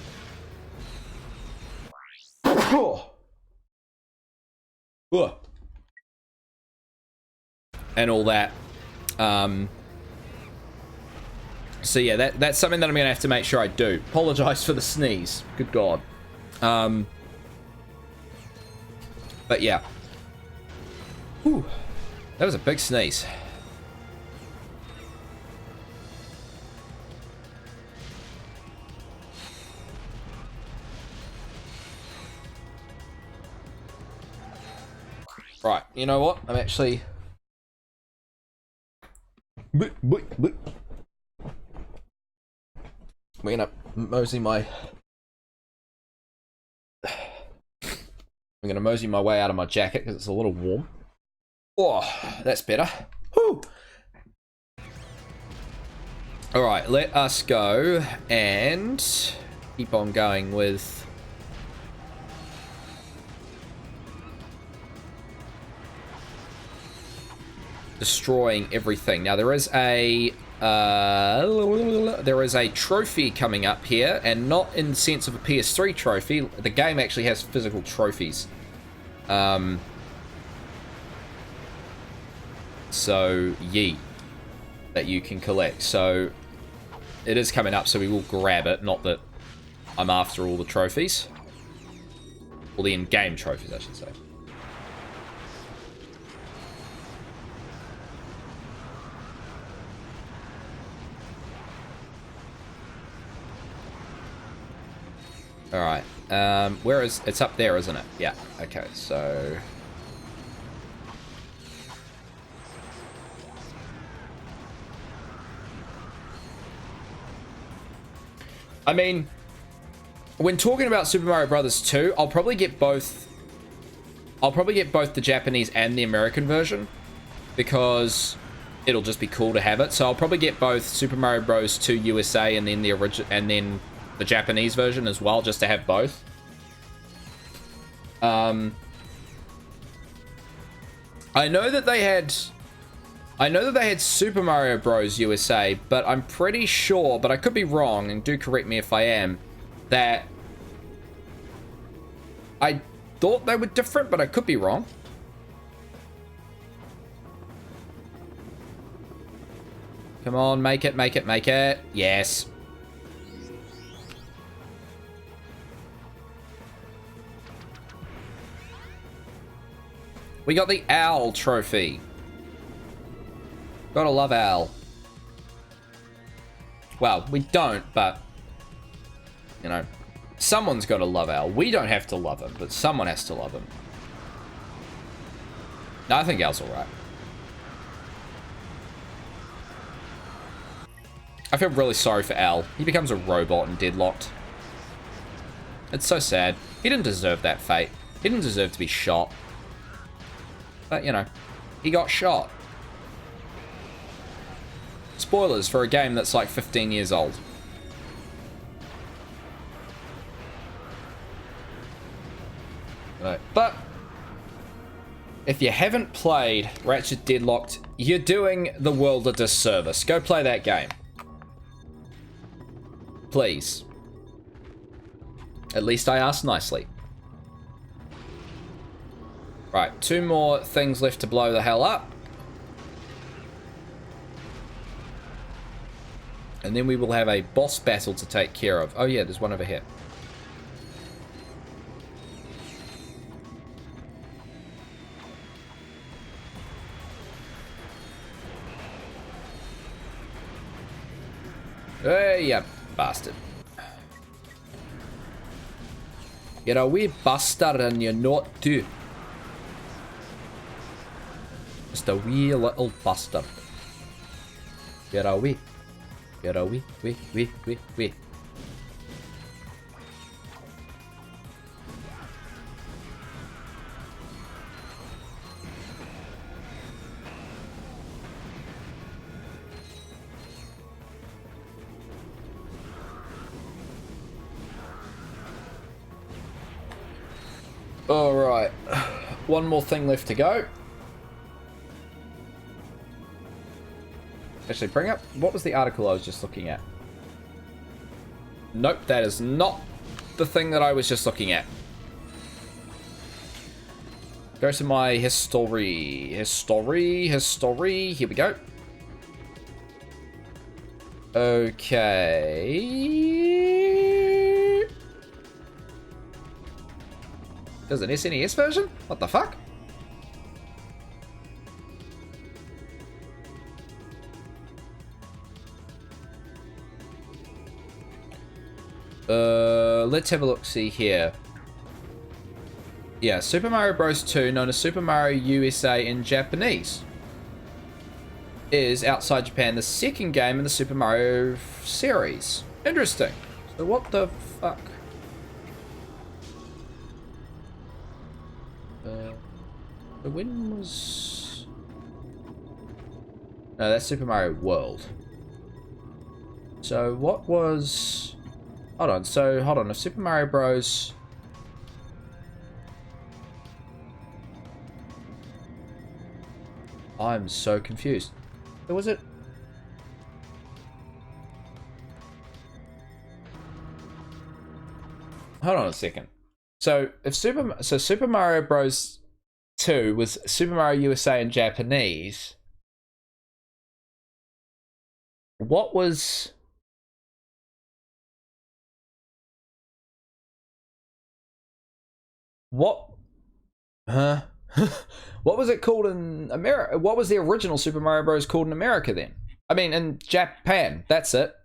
And all that. So yeah, that's something that I'm gonna have to make sure I do. Apologize for the sneeze. Good God. But yeah. Whew. That was a big sneeze. Right, you know what? I'm actually... We're gonna mosey my... I'm gonna mosey my way out of my jacket because it's a little warm. Oh, that's better. Whew. Alright, let us go and keep on going with... destroying everything. Now there is a trophy coming up here, and not in the sense of a PS3 trophy. The game actually has physical trophies. So that you can collect. So it is coming up, so we will grab it. Not that I'm after all the trophies. Or the in-game trophies, I should say. Alright, where is... It's up there, isn't it? Yeah, okay, so... I mean, when talking about Super Mario Bros. 2, I'll probably get both... the Japanese and the American version, because it'll just be cool to have it. So I'll probably get both Super Mario Bros. 2 USA and then the original... and then... the Japanese version as well, just to have both. I know that they had I know that they had Super Mario Bros. USA, but I'm pretty sure, but I could be wrong, and do correct me if I am, that I thought they were different, but I could be wrong. Come on, make it, make it, make it. Yes. We got the Owl trophy. Gotta love Owl. Well, we don't, but, you know, someone's gotta love Owl. We don't have to love him, but someone has to love him. No, I think Owl's alright. I feel really sorry for Al. He becomes a robot and deadlocked. It's so sad. He didn't deserve that fate. He didn't deserve to be shot. But, you know, he got shot. Spoilers for a game that's like 15 years old. Right. But if you haven't played Ratchet Deadlocked, you're doing the world a disservice. Go play that game. Please. At least I asked nicely. Right, 2 more things left to blow the hell up. And then we will have a boss battle to take care of. Oh yeah, there's one over here. Hey, you bastard. You're a wee bastard and you're not too. Just a wee little bastard. You're a wee. You're a wee. Alright. One more thing left to go. Actually, bring up... What was the article I was just looking at? Nope, that is not the thing that I was just looking at. Go to my history. History. Here we go. Okay. There's an SNES version? What the fuck? Let's have a look, see here. Yeah, Super Mario Bros. 2, known as Super Mario USA in Japanese, is, outside Japan, the second game in the Super Mario series. Interesting. So what the fuck? So when was... No, that's Super Mario World. So what was... Hold on, if Super Mario Bros... I'm so confused. So was it... Hold on a second. So if Super Mario Bros 2 was Super Mario USA in Japanese, what was... What? Huh? What was it called in America? What was the original Super Mario Bros. Called in America then? I mean, in Japan. That's it.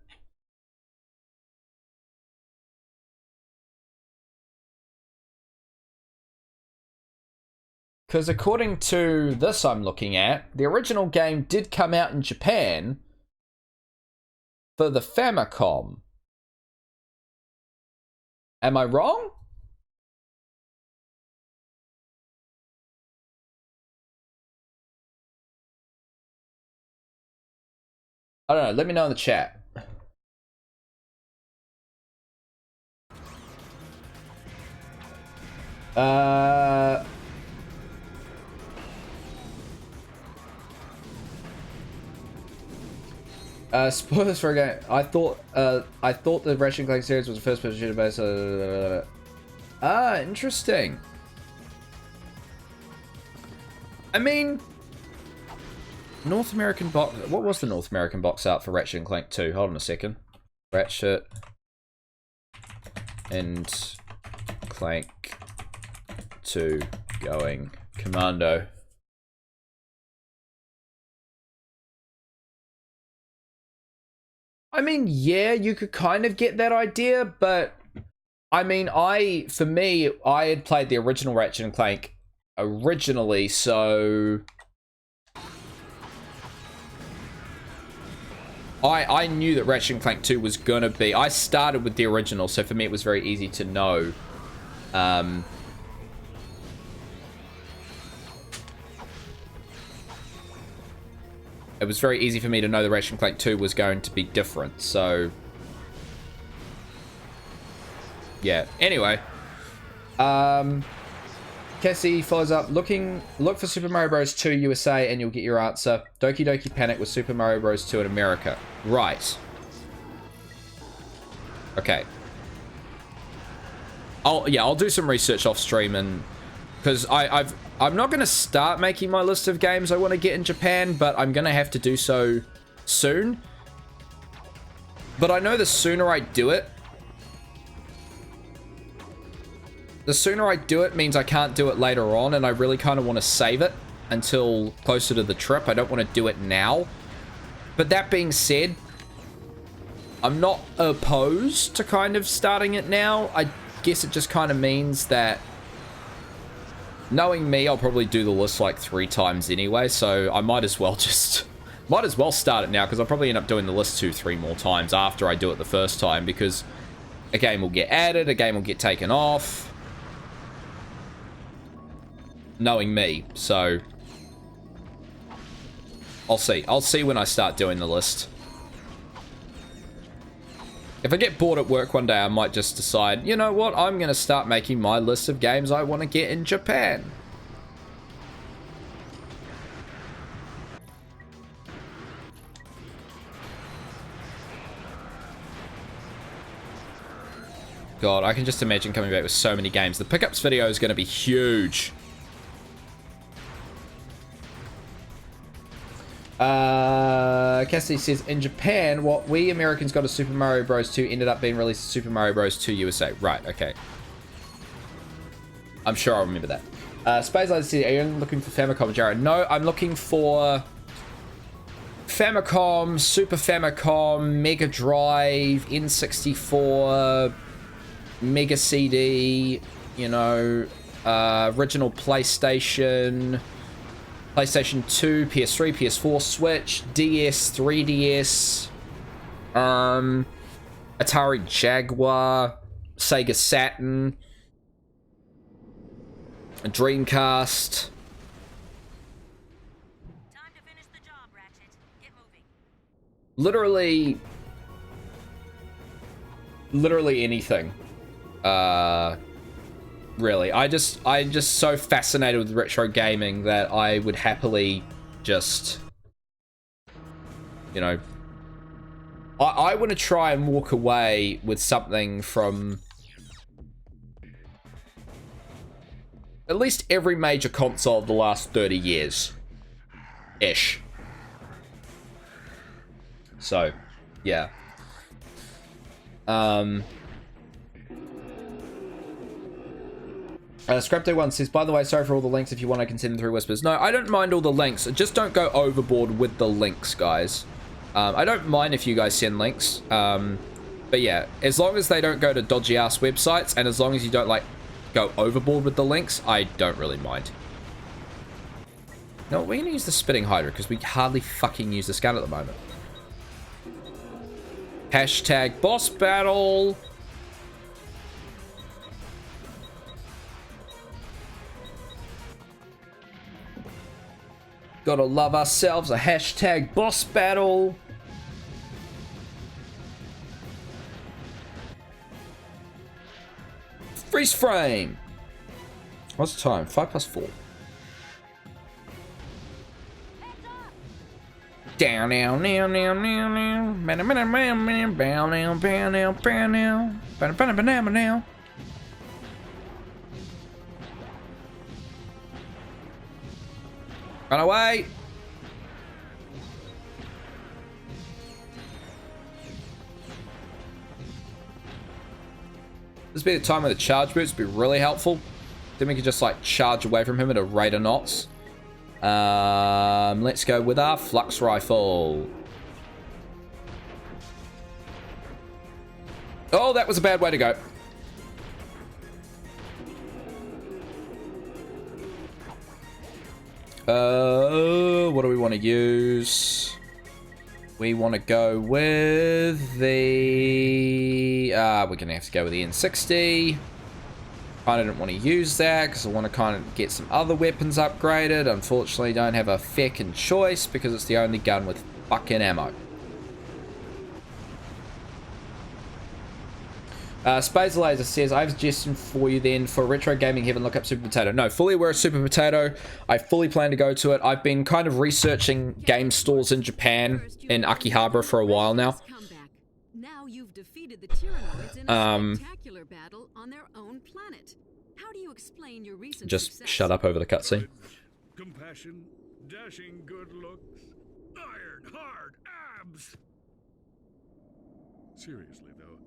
Because according to this I'm looking at, the original game did come out in Japan for the Famicom. Am I wrong? I don't know. Let me know in the chat. Spoilers for a game. I thought the Ratchet and Clank series was the first person shooter based. Interesting. I mean, North American box. What was the North American box art for Ratchet and Clank 2? Hold on a second. Ratchet and Clank 2 going commando. I mean, yeah, you could kind of get that idea, but I mean, for me, I had played the original Ratchet and Clank originally, so I knew that Ratchet and Clank 2 was gonna be. I started with the original, so for me, it was very easy to know. It was very easy for me to know the Ratchet and Clank 2 was going to be different, so yeah. Anyway, Cassie follows up, look for Super Mario Bros. 2 USA and you'll get your answer. Doki Doki Panic with Super Mario Bros. 2 in America. Right. Okay. I'll do some research off stream, and because I'm not going to start making my list of games I want to get in Japan, but I'm going to have to do so soon. But I know the sooner I do it, means I can't do it later on, and I really kind of want to save it until closer to the trip. I don't want to do it now. But that being said, I'm not opposed to kind of starting it now. I guess it just kind of means that, knowing me, I'll probably do the list like 3 times anyway, so I might as well start it now, because I'll probably end up doing the list 2-3 more times after I do it the first time, because a game will get added, a game will get taken off, knowing me. So I'll see when I start doing the list. If I get bored at work one day, I might just decide, you know what, I'm going to start making my list of games I want to get in Japan. God, I can just imagine coming back with so many games. The pickups video is going to be huge. Cassidy says, in Japan, what we Americans got a Super Mario Bros. 2 ended up being released as Super Mario Bros. 2 USA. Right, okay. I'm sure I'll remember that. Space Light says, are you looking for Famicom, Jared? No, I'm looking for Famicom, Super Famicom, Mega Drive, N64, Mega CD, you know, original PlayStation 2, PS3, PS4, Switch, DS, 3DS, Atari Jaguar, Sega Saturn, Dreamcast. Time to finish the job, Ratchet. Get moving. Literally anything. Really, I'm just so fascinated with retro gaming that I would happily just, you know, I want to try and walk away with something from at least every major console of the last 30 years ish. So, yeah. Scrapto1 says, by the way, sorry for all the links. If you want, I can send them through Whispers. No, I don't mind all the links. Just don't go overboard with the links, guys. I don't mind if you guys send links. But yeah, as long as they don't go to dodgy-ass websites, and as long as you don't, like, go overboard with the links, I don't really mind. No, we're going to use the Spitting Hydra, because we hardly fucking use this gun at the moment. Hashtag boss battle. Gotta love ourselves a hashtag boss battle. Freeze frame. What's the time? 5 + 4. Down now now now now now. Bow now bow now bow now bow now. Banana now. Run away. This would be the time where the charge boots would be really helpful. Then we could just like charge away from him at a rate of knots. Let's go with our flux rifle. Oh, that was a bad way to go. What do we want to use? We want to go with the... we're going to have to go with the N60. I didn't want to use that because I want to kind of get some other weapons upgraded. Unfortunately, don't have a feckin' choice because it's the only gun with fucking ammo. Space Laser says, I have a suggestion for you then for Retro Gaming Heaven, look up Super Potato. No, fully aware of Super Potato. I fully plan to go to it. I've been kind of researching game stores in Japan, in Akihabara for a while now. Now you've defeated the Tyrannoids in a spectacular battle on their own planet. How do you explain your recent Just shut up over the cutscene. Compassion, dashing good looks, iron hard abs. Seriously though,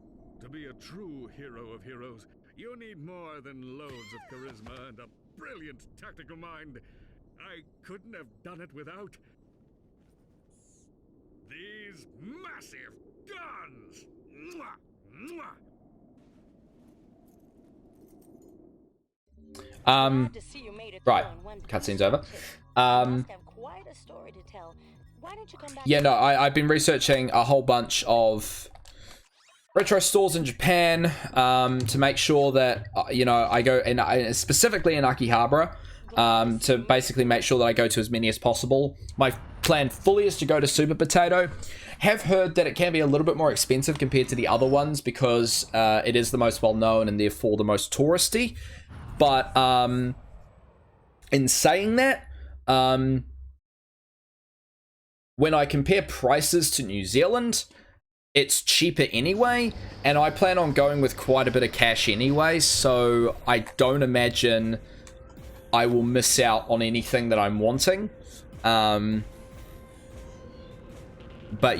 to be a true hero of heroes, you need more than loads of charisma and a brilliant tactical mind. I couldn't have done it without these massive guns. Mwah, mwah. Right, cutscene's over. Yeah, no, I've been researching a whole bunch of retro stores in Japan to make sure that you know, I go in specifically in Akihabara to basically make sure that I go to as many as possible. My plan fully is to go to Super Potato. Have heard that it can be a little bit more expensive compared to the other ones because it is the most well known and therefore the most touristy. But in saying that, when I compare prices to New Zealand, it's cheaper anyway, and I plan on going with quite a bit of cash anyway, so I don't imagine I will miss out on anything that I'm wanting. But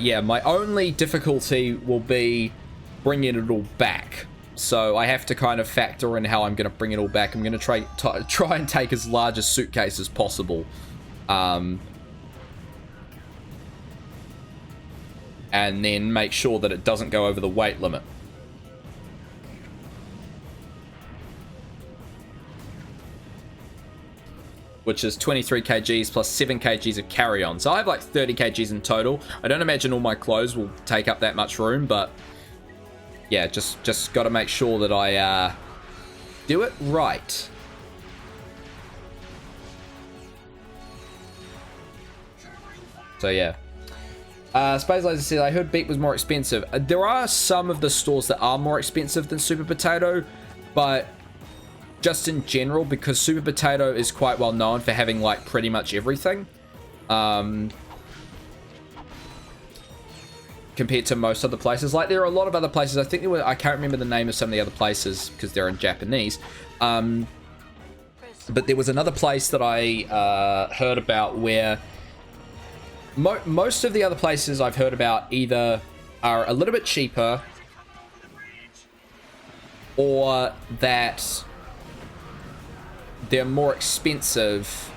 yeah, my only difficulty will be bringing it all back. So I have to kind of factor in how I'm going to bring it all back. I'm going to try and take as large a suitcase as possible. And then make sure that it doesn't go over the weight limit. Which is 23 kgs plus 7 kgs of carry-on. So I have like 30 kgs in total. I don't imagine all my clothes will take up that much room, but yeah, just got to make sure that I do it right. So yeah. Space Laser said, I heard Beat was more expensive. There are some of the stores that are more expensive than Super Potato, but just in general, because Super Potato is quite well known for having like pretty much everything. Compared to most other places. Like there are a lot of other places, I think there were, I can't remember the name of some of the other places because they're in Japanese. But there was another place that I heard about where most of the other places I've heard about either are a little bit cheaper or that they're more expensive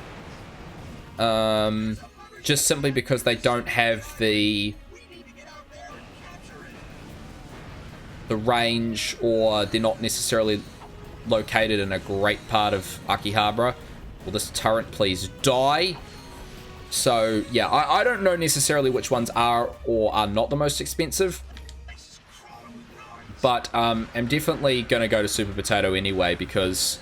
just simply because they don't have the range, or they're not necessarily located in a great part of Akihabara. Will this turret please die? So yeah, I don't know necessarily which ones are or are not the most expensive, but I'm definitely gonna go to Super Potato anyway, because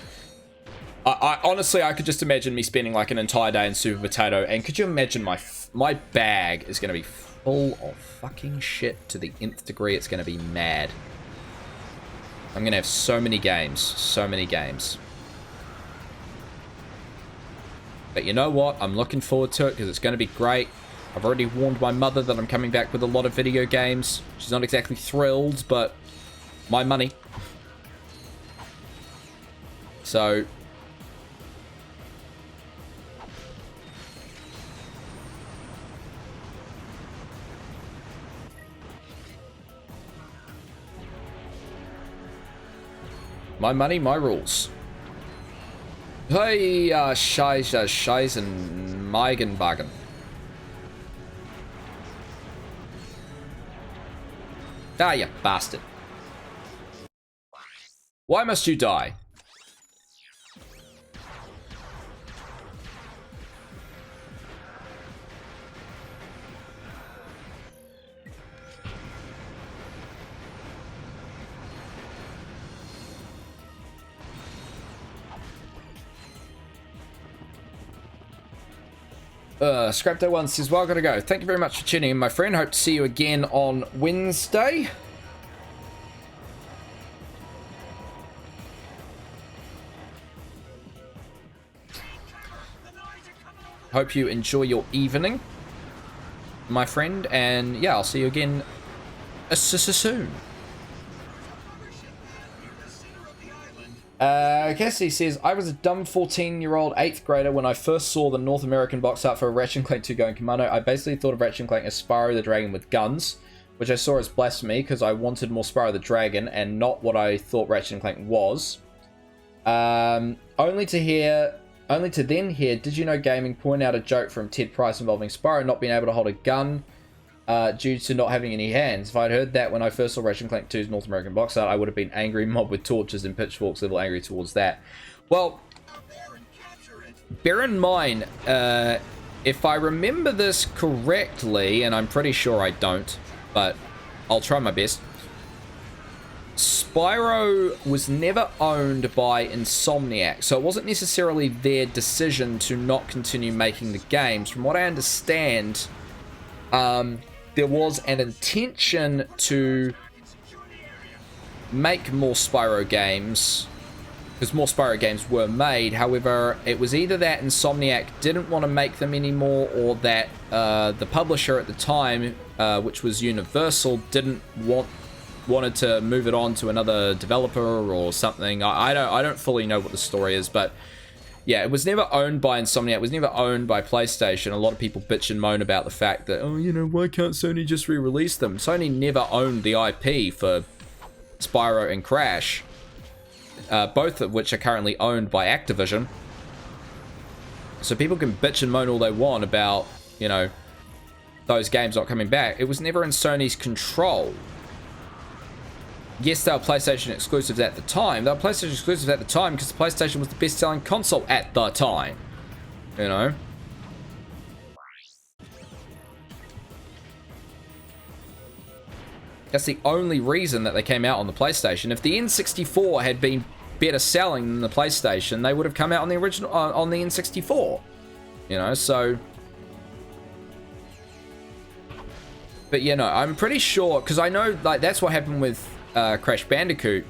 I honestly, I could just imagine me spending like an entire day in Super Potato, and could you imagine my bag is gonna be full of fucking shit to the nth degree. It's gonna be mad. I'm gonna have so many games. But you know what? I'm looking forward to it because it's going to be great. I've already warned my mother that I'm coming back with a lot of video games. She's not exactly thrilled, but my money. So... my money, my rules. Hey, Scheisen, Meigenwagen. Ah, you bastard. Why must you die? Scrapto1 says, well, gotta go. Thank you very much for tuning in, my friend. Hope to see you again on Wednesday. Hope you enjoy your evening, my friend. And yeah, I'll see you again soon. Cassie says, I was a dumb 14-year-old 8th grader when I first saw the North American box art for Ratchet & Clank 2 Going Commando. I basically thought of Ratchet & Clank as Spyro the Dragon with guns, which I saw as blasphemy because I wanted more Spyro the Dragon and not what I thought Ratchet & Clank was. Only to then hear Did You Know Gaming point out a joke from Ted Price involving Spyro not being able to hold a gun due to not having any hands. If I'd heard that when I first saw Ratchet & Clank 2's North American box art, I would have been angry mob with torches and pitchforks, a little angry towards that. Well, bear in mind, if I remember this correctly, and I'm pretty sure I don't, but I'll try my best, Spyro was never owned by Insomniac, so it wasn't necessarily their decision to not continue making the games. From what I understand, there was an intention to make more Spyro games, because more Spyro games were made. However, it was either that Insomniac didn't want to make them anymore, or that the publisher at the time, which was Universal, wanted to move it on to another developer or something. I don't fully know what the story is, but yeah, it was never owned by Insomniac. It was never owned by PlayStation. A lot of people bitch and moan about the fact that, oh, you know, why can't Sony just re-release them? Sony never owned the IP for Spyro and Crash, both of which are currently owned by Activision. So people can bitch and moan all they want about, you know, those games not coming back. It was never in Sony's control. Yes, they were PlayStation exclusives at the time. They were PlayStation exclusives at the time because the PlayStation was the best-selling console at the time. You know? That's the only reason that they came out on the PlayStation. If the N64 had been better selling than the PlayStation, they would have come out on the original, on the N64. You know, so... But, you know, I'm pretty sure, because I know, like, that's what happened with Crash Bandicoot.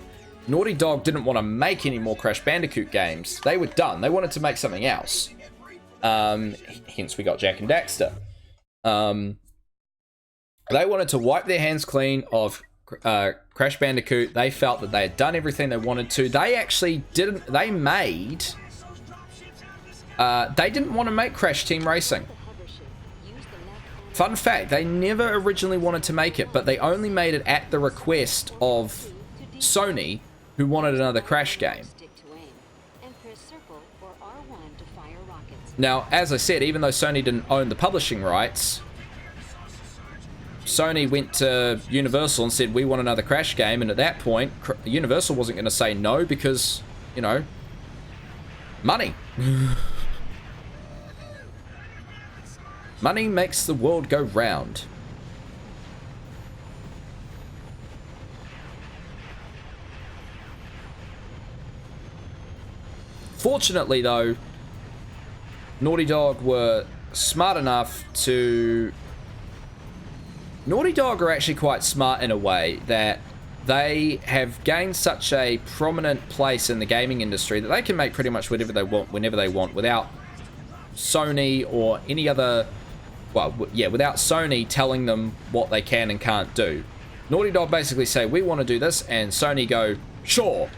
Naughty Dog didn't want to make any more Crash Bandicoot games. They were done. They wanted to make something else. Hence we got Jak and Daxter. They wanted to wipe their hands clean of Crash Bandicoot. They felt that they had done everything they wanted to. They actually didn't... They didn't want to make Crash Team Racing. Fun fact, they never originally wanted to make it, but they only made it at the request of Sony, who wanted another Crash game. Now, as I said, even though Sony didn't own the publishing rights, Sony went to Universal and said, we want another Crash game, and at that point, Universal wasn't going to say no because, you know, money. Money makes the world go round. Fortunately, though, Naughty Dog were smart enough to... Naughty Dog are actually quite smart in a way that they have gained such a prominent place in the gaming industry that they can make pretty much whatever they want, whenever they want, without Sony or any other well, yeah, without Sony telling them what they can and can't do. Naughty Dog basically say, we want to do this, and Sony go, sure.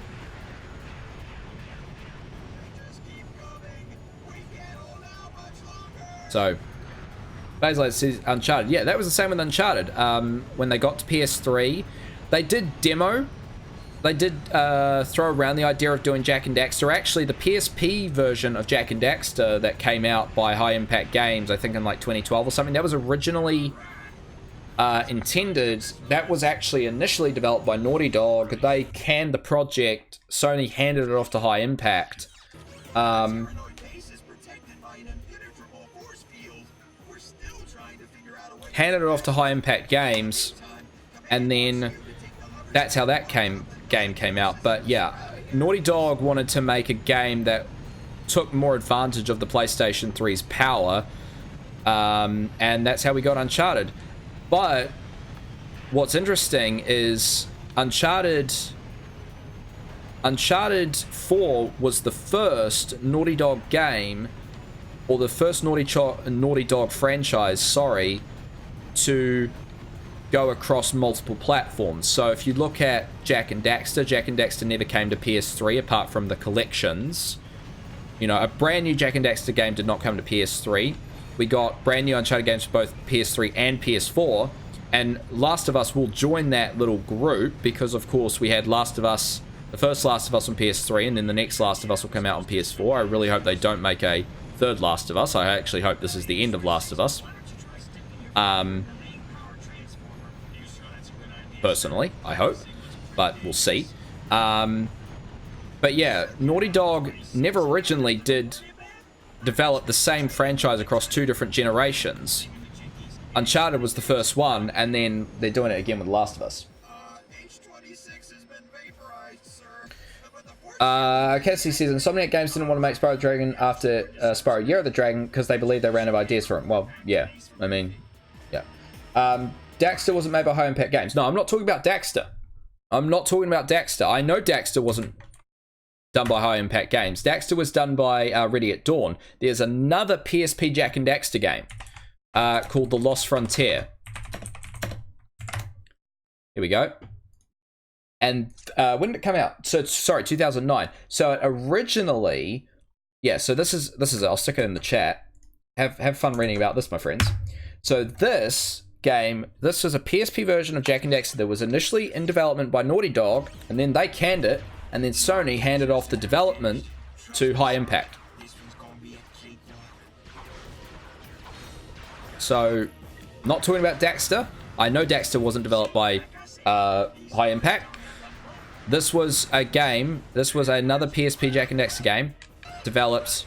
So, basically, it says Uncharted. Yeah, that was the same with Uncharted. When they got to PS3, they did demo. They did throw around the idea of doing Jak and Daxter. Actually, the PSP version of Jak and Daxter that came out by High Impact Games, I think in like 2012 or something, that was originally intended. That was actually initially developed by Naughty Dog. They canned the project. Sony handed it off to High Impact. Handed it off to High Impact Games, and then that's how that game came out. But yeah, Naughty Dog wanted to make a game that took more advantage of the PlayStation 3's power, and that's how we got Uncharted. But what's interesting is Uncharted 4 was the first Naughty Dog game, or the first Naughty Dog franchise, sorry, to go across multiple platforms. So if you look at Jak and Daxter never came to PS3 apart from the collections. You know, a brand new Jak and Daxter game did not come to PS3. We got brand new Uncharted games for both PS3 and PS4, and Last of Us will join that little group because, of course, we had Last of Us, the first Last of Us on PS3, and then the next Last of Us will come out on PS4. I really hope they don't make a third Last of Us. I actually hope this is the end of Last of Us. Personally, I hope, but we'll see. But yeah, Naughty Dog never originally did develop the same franchise across two different generations. Uncharted was the first one, and then they're doing it again with Last of Us. Cassie says, Insomniac Games didn't want to make Spyro the Dragon after Spyro Year of the Dragon because they believed they ran out of ideas for him. Well, yeah, I mean, yeah. Daxter wasn't made by High Impact Games. No, I'm not talking about Daxter. I'm not talking about Daxter. I know Daxter wasn't done by High Impact Games. Daxter was done by Ready at Dawn. There's another PSP Jak and Daxter game called The Lost Frontier. Here we go. And when did it come out? So, sorry, 2009. So it originally, yeah. So this is. I'll stick it in the chat. Have fun reading about this, my friends. So this game, this was a PSP version of Jak and Daxter that was initially in development by Naughty Dog, and then they canned it, and then Sony handed off the development to High Impact. So, not talking about Daxter. I know Daxter wasn't developed by High Impact. This was a game, this was another PSP Jak and Daxter game, developed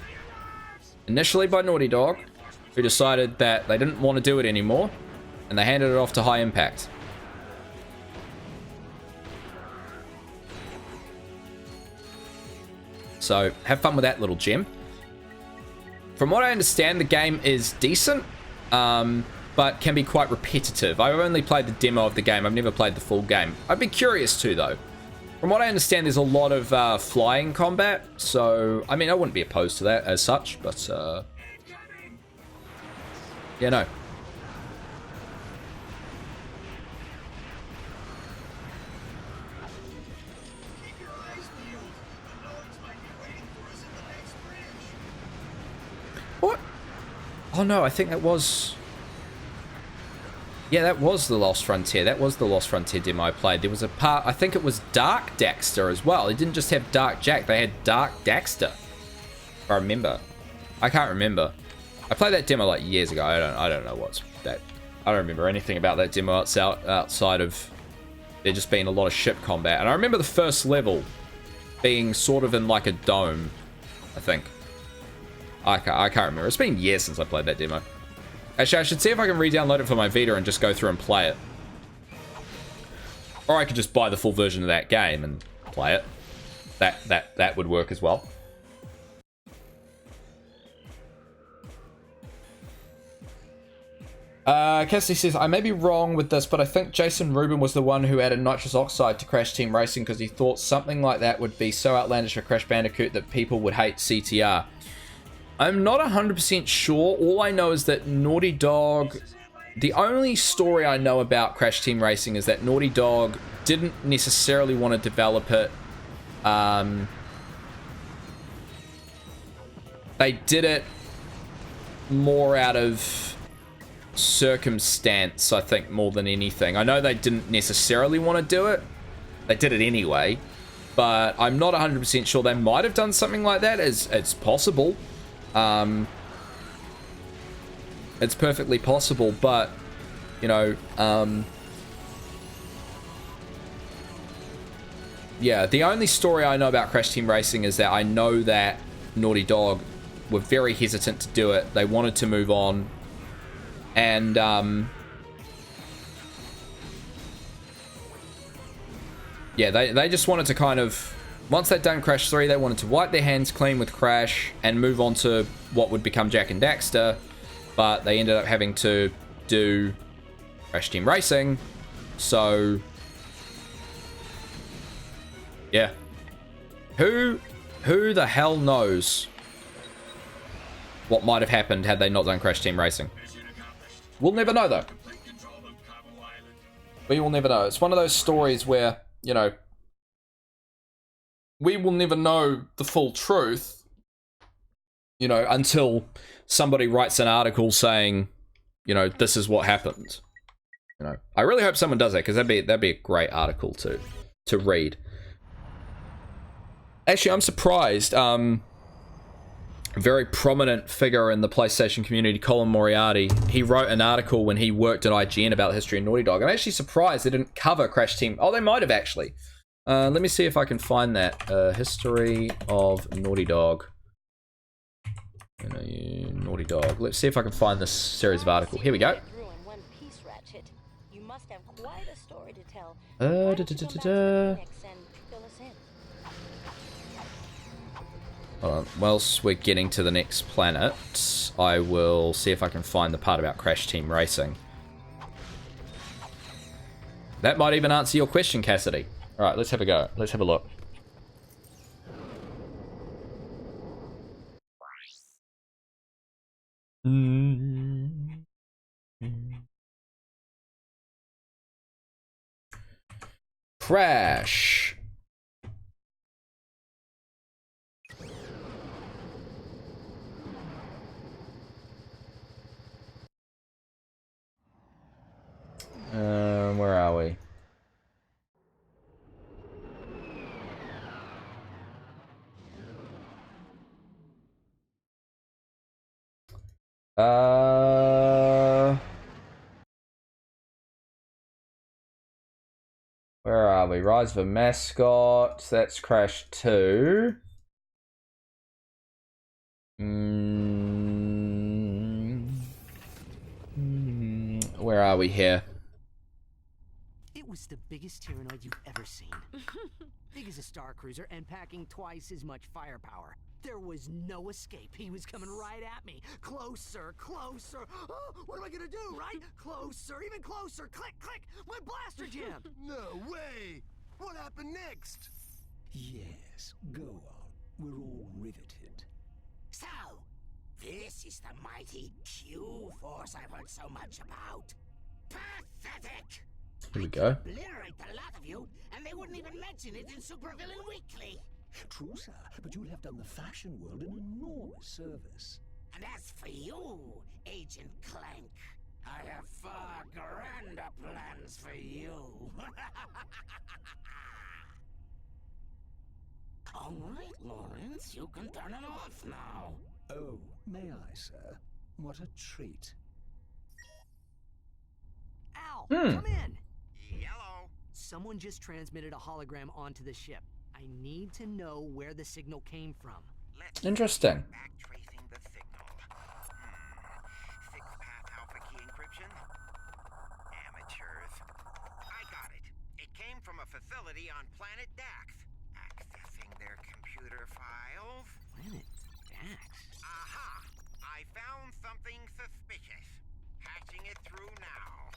initially by Naughty Dog, who decided that they didn't want to do it anymore, and they handed it off to High Impact. So, have fun with that little gem. From what I understand, the game is decent, but can be quite repetitive. I've only played the demo of the game. I've never played the full game. I'd be curious too, though. From what I understand, there's a lot of flying combat, so, I mean, I wouldn't be opposed to that as such, but, yeah, no. What? Oh no, I think that was... Yeah, that was the Lost Frontier. That was the Lost Frontier demo I played. There was a part, I think it was Dark Daxter as well. It didn't just have Dark Jak, they had Dark Daxter. If I remember. I can't remember. I played that demo like years ago. I don't know what's that. I don't remember anything about that demo outside of there just being a lot of ship combat. And I remember the first level being sort of in like a dome, I think. I can't remember. It's been years since I played that demo. Actually, I should see if I can re-download it for my Vita and just go through and play it. Or I could just buy the full version of that game and play it. That would work as well. Cassidy says, I may be wrong with this, but I think Jason Rubin was the one who added nitrous oxide to Crash Team Racing because he thought something like that would be so outlandish for Crash Bandicoot that people would hate CTR. I'm not 100% sure. All I know is that Naughty Dog... The only story I know about Crash Team Racing is that Naughty Dog didn't necessarily want to develop it. They did it more out of circumstance, I think, more than anything. I know they didn't necessarily want to do it. They did it anyway. But I'm not 100% sure. They might have done something like that. It's possible. It's perfectly possible, but, you know, yeah, the only story I know about Crash Team Racing is that I know that Naughty Dog were very hesitant to do it. They wanted to move on. And, yeah, they just wanted to kind of... Once they'd done Crash 3, they wanted to wipe their hands clean with Crash and move on to what would become Jak and Daxter. But they ended up having to do Crash Team Racing. So, yeah. Who the hell knows what might have happened had they not done Crash Team Racing? We'll never know, though. We will never know. It's one of those stories where, you know, we will never know the full truth, you know, until somebody writes an article saying, you know, this is what happened. You know, I really hope someone does that, because that'd be a great article to read. Actually, I'm surprised. A very prominent figure in the PlayStation community, Colin Moriarty, he wrote an article when he worked at IGN about the history of Naughty Dog. I'm actually surprised they didn't cover Crash Team. Oh, they might have actually. Let me see if I can find that. History of Naughty Dog. You know, Naughty Dog. Let's see if I can find this series of articles. Here we go. Hold on. Whilst we're getting to the next planet, I will see if I can find the part about Crash Team Racing. That might even answer your question, Cassidy. Alright, let's have a go. Let's have a look. Crash. Where are we? Where are we? Rise of a Mascot. That's Crash 2. Where are we here? It was the biggest Tyrannoid you've ever seen. Big as a Star Cruiser and packing twice as much firepower. There was no escape. He was coming right at me. Closer, closer. Oh, what am I gonna do, right? Closer, even closer. Click, click. My blaster jammed. No way! What happened next? Yes, go on. We're all riveted. So, this is the mighty Q-Force I've heard so much about. Pathetic! Here we go. Obliterate the lot of you, and they wouldn't even mention it in Supervillain Weekly. True, sir, but you'll have done the fashion world an enormous service. And as for you, Agent Clank, I have far grander plans for you. All right, Lawrence, you can turn it off now. Oh, may I, sir? What a treat. Al, come in. Yellow. Someone just transmitted a hologram onto the ship. I need to know where the signal came from. Interesting. Backtracing the signal. Fixed path alpha key encryption? Amateurs. I got it. It came from a facility on planet Dax. Accessing their computer files. Planet Dax? Aha! I found something suspicious. Hatching it through now.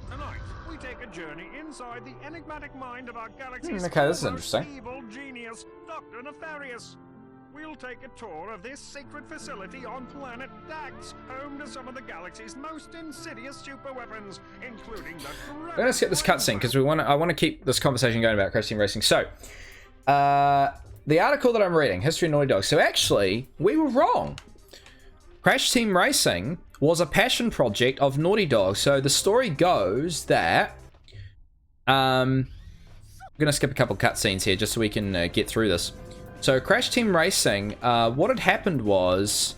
Tonight, we take a journey inside the enigmatic mind of our galaxy's Okay, this is foremost interesting. evil genius, Dr. Nefarious. we'll take a tour of this secret facility on planet Dax, home to some of the galaxy's most insidious superweapons, including the... I'm gonna skip this cutscene because I want to keep this conversation going about Crash Team Racing. So, the article that I'm reading, History of Naughty Dog. So actually, we were wrong. Crash Team Racing was a passion project of Naughty Dog. So the story goes that... I'm gonna skip a couple cutscenes here just so we can get through this. So Crash Team Racing, what had happened was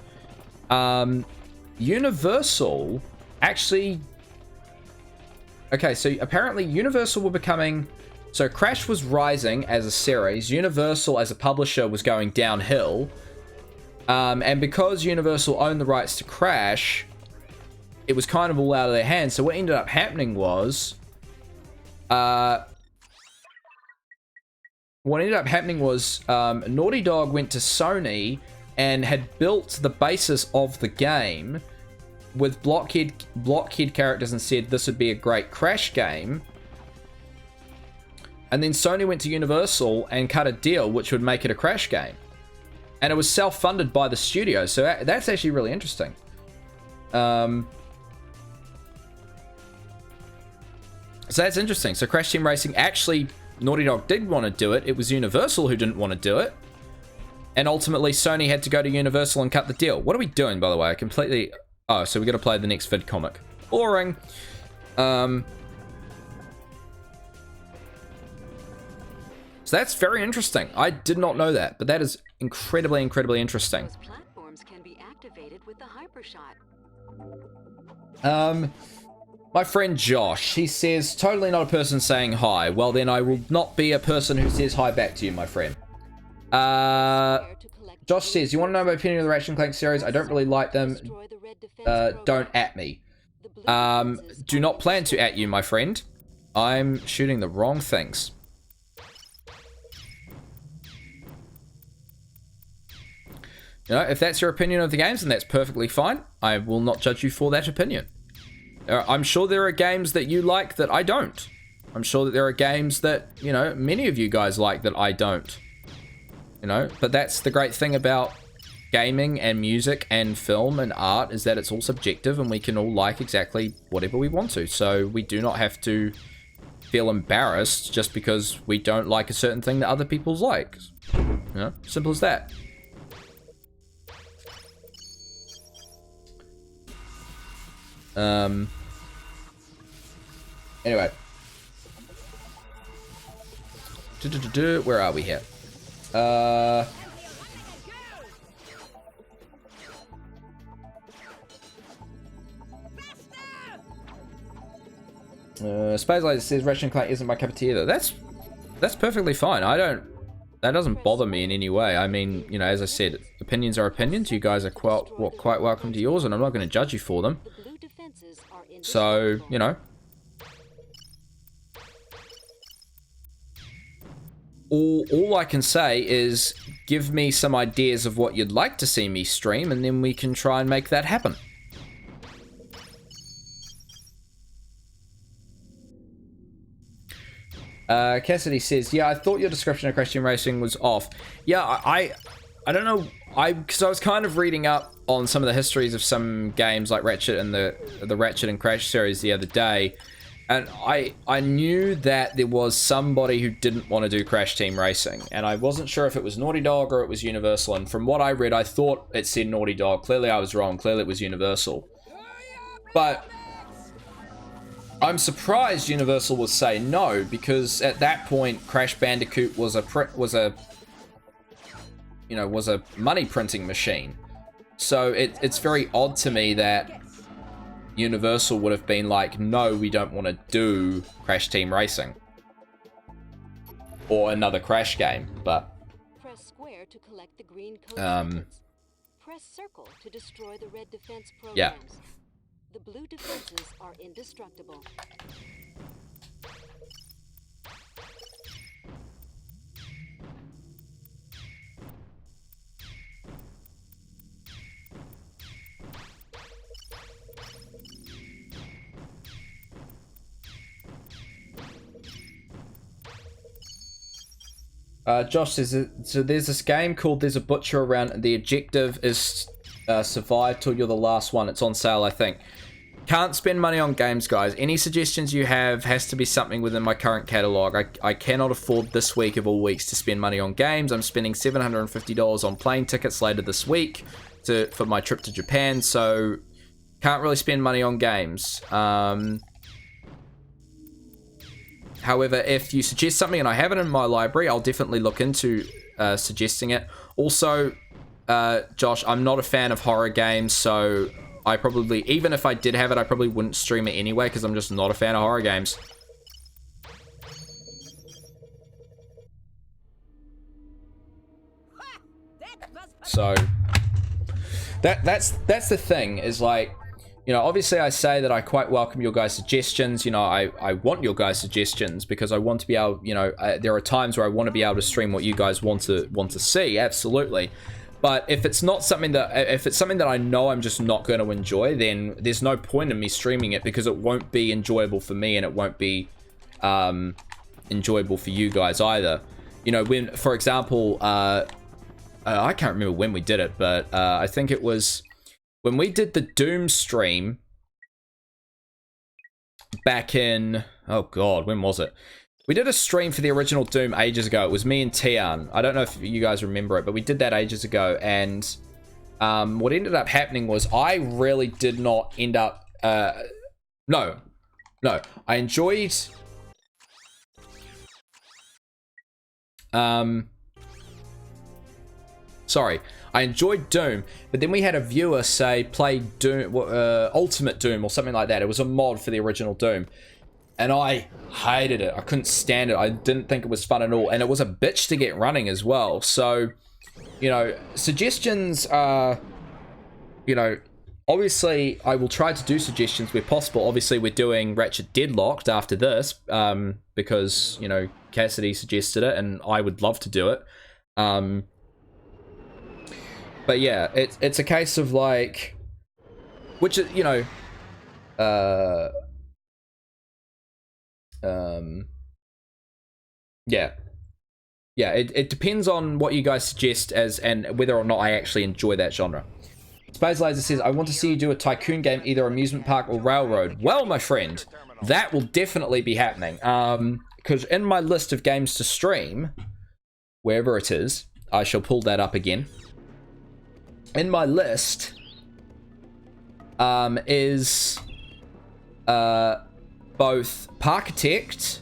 Universal actually... Okay, so apparently Universal were becoming... So Crash was rising as a series, Universal as a publisher was going downhill, and because Universal owned the rights to Crash, it was kind of all out of their hands. So what ended up happening was... Naughty Dog went to Sony and had built the basis of the game with blockhead characters and said this would be a great Crash game. And then Sony went to Universal and cut a deal which would make it a Crash game. And it was self-funded by the studio, so that's actually really interesting. So that's interesting. So Crash Team Racing, actually, Naughty Dog did want to do it. It was Universal who didn't want to do it. And ultimately, Sony had to go to Universal and cut the deal. What are we doing, by the way? I completely... Oh, so we got to play the next vid comic. Boring. So that's very interesting. I did not know that, but that is incredibly, incredibly interesting. Those platforms can be activated with the hypershot. My friend Josh, he says, totally not a person saying hi. Well, then I will not be a person who says hi back to you, my friend. Josh says, you want to know my opinion of the Ratchet and Clank series? I don't really like them. Don't at me. Do not plan to at you, my friend. I'm shooting the wrong things. You know, if that's your opinion of the games, then that's perfectly fine. I will not judge you for that opinion. I'm sure there are games that you like that I don't. I'm sure that there are games that, you know, many of you guys like that I don't. You know, but that's the great thing about gaming and music and film and art is that it's all subjective and we can all like exactly whatever we want to. So we do not have to feel embarrassed just because we don't like a certain thing that other people like. You know, simple as that. Anyway. Where are we here? Space Light says Ratchet and Clank isn't my cup of tea either. That's perfectly fine. That doesn't bother me in any way. I mean, you know, as I said, opinions are opinions. You guys are quite welcome to yours, and I'm not going to judge you for them. So, you know. All I can say is give me some ideas of what you'd like to see me stream, and then we can try and make that happen. Cassidy says, yeah, I thought your description of Crash Team Racing was off. Yeah, I don't know, because I was kind of reading up on some of the histories of some games like Ratchet and the Ratchet and Crash series the other day, and I knew that there was somebody who didn't want to do Crash Team Racing, and I wasn't sure if it was Naughty Dog or it was Universal, and from what I read, I thought it said Naughty Dog. Clearly I was wrong. Clearly it was Universal. But I'm surprised Universal would say no, because at that point Crash Bandicoot was a money printing machine. So it's very odd to me that Universal would have been like, no, we don't want to do Crash Team Racing or another Crash game. But Press square to collect the green code. Press circle to destroy the red defense programs. Yeah. The blue defenses are indestructible. Josh says, so there's this game called There's a Butcher Around, and the objective is survive till you're the last one. It's on sale, I think. Can't spend money on games, guys. Any suggestions you have has to be something within my current catalog. I cannot afford this week of all weeks to spend money on games. I'm spending $750 on plane tickets later this week for my trip to Japan, so can't really spend money on games. However, if you suggest something and I have it in my library, I'll definitely look into suggesting it. Also, Josh, I'm not a fan of horror games, so I probably, even if I did have it, I probably wouldn't stream it anyway, because I'm just not a fan of horror games. So, that's the thing, is like, you know, obviously I say that I quite welcome your guys' suggestions. You know, I want your guys' suggestions because I want to be able, you know, there are times where I want to be able to stream what you guys want to see, absolutely. But if it's not something that, if it's something that I know I'm just not going to enjoy, then there's no point in me streaming it, because it won't be enjoyable for me and it won't be enjoyable for you guys either. You know, when, for example, I can't remember when we did it, but I think it was when we did the Doom stream back in, oh god, when was it? We did a stream for the original Doom ages ago. It was me and Tian. I don't know if you guys remember it, but we did that ages ago. And what ended up happening was I really did not end up... No. I enjoyed... Sorry. I enjoyed Doom, but then we had a viewer say play Doom, Ultimate Doom or something like that. It was a mod for the original Doom. And I hated it. I couldn't stand it. I didn't think it was fun at all. And it was a bitch to get running as well. So, you know, suggestions are, you know, obviously I will try to do suggestions where possible. Obviously we're doing Ratchet Deadlocked after this, because, you know, Cassidy suggested it and I would love to do it. But yeah, it's a case of like, which, you know, yeah, it depends on what you guys suggest as and whether or not I actually enjoy that genre. Space Laser says, I want to see you do a tycoon game, either amusement park or railroad. Well, my friend, that will definitely be happening. Because in my list of games to stream, wherever it is, I shall pull that up again. In my list is both Parkitect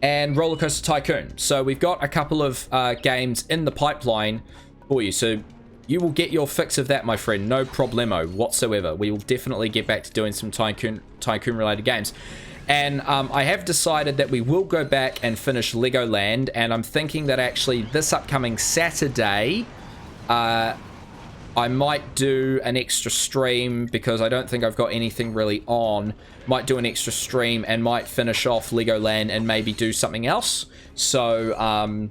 and Rollercoaster Tycoon. So we've got a couple of games in the pipeline for you. So you will get your fix of that, my friend. No problemo whatsoever. We will definitely get back to doing some Tycoon related games. And I have decided that we will go back and finish Legoland. And I'm thinking that actually this upcoming Saturday, I might do an extra stream because I don't think I've got anything really on. Might do an extra stream and might finish off Legoland and maybe do something else. So,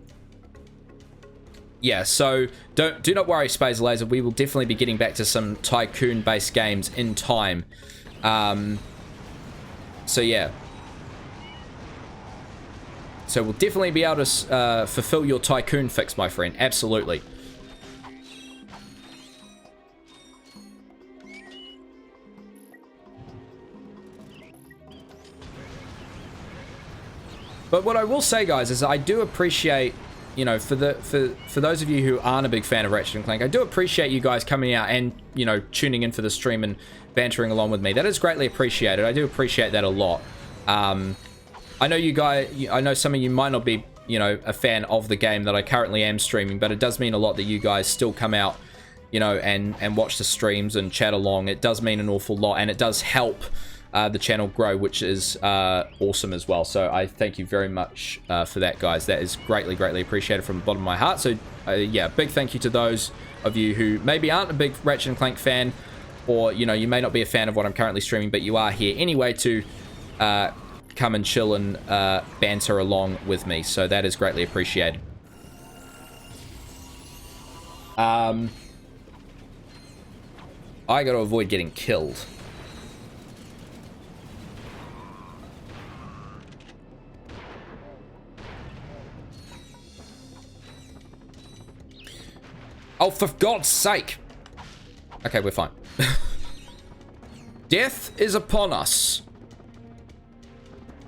yeah, so do not worry, Space Laser. We will definitely be getting back to some tycoon-based games in time. So, yeah. So we'll definitely be able to fulfill your tycoon fix, my friend. Absolutely. But what I will say, guys, is I do appreciate, you know, for those of you who aren't a big fan of Ratchet and Clank, I do appreciate you guys coming out and, you know, tuning in for the stream and bantering along with me. That is greatly appreciated. I do appreciate that a lot. I know you guys, I know some of you might not be, you know, a fan of the game that I currently am streaming, but it does mean a lot that you guys still come out, you know, and watch the streams and chat along. It does mean an awful lot, and it does help the channel grow, which is awesome as well. So I thank you very much for that, guys. That is greatly appreciated from the bottom of my heart. So yeah, big thank you to those of you who maybe aren't a big Ratchet and Clank fan, or, you know, you may not be a fan of what I'm currently streaming, but you are here anyway to come and chill and banter along with me. So that is greatly appreciated. I gotta avoid getting killed. Oh, for God's sake. Okay, we're fine. Death is upon us.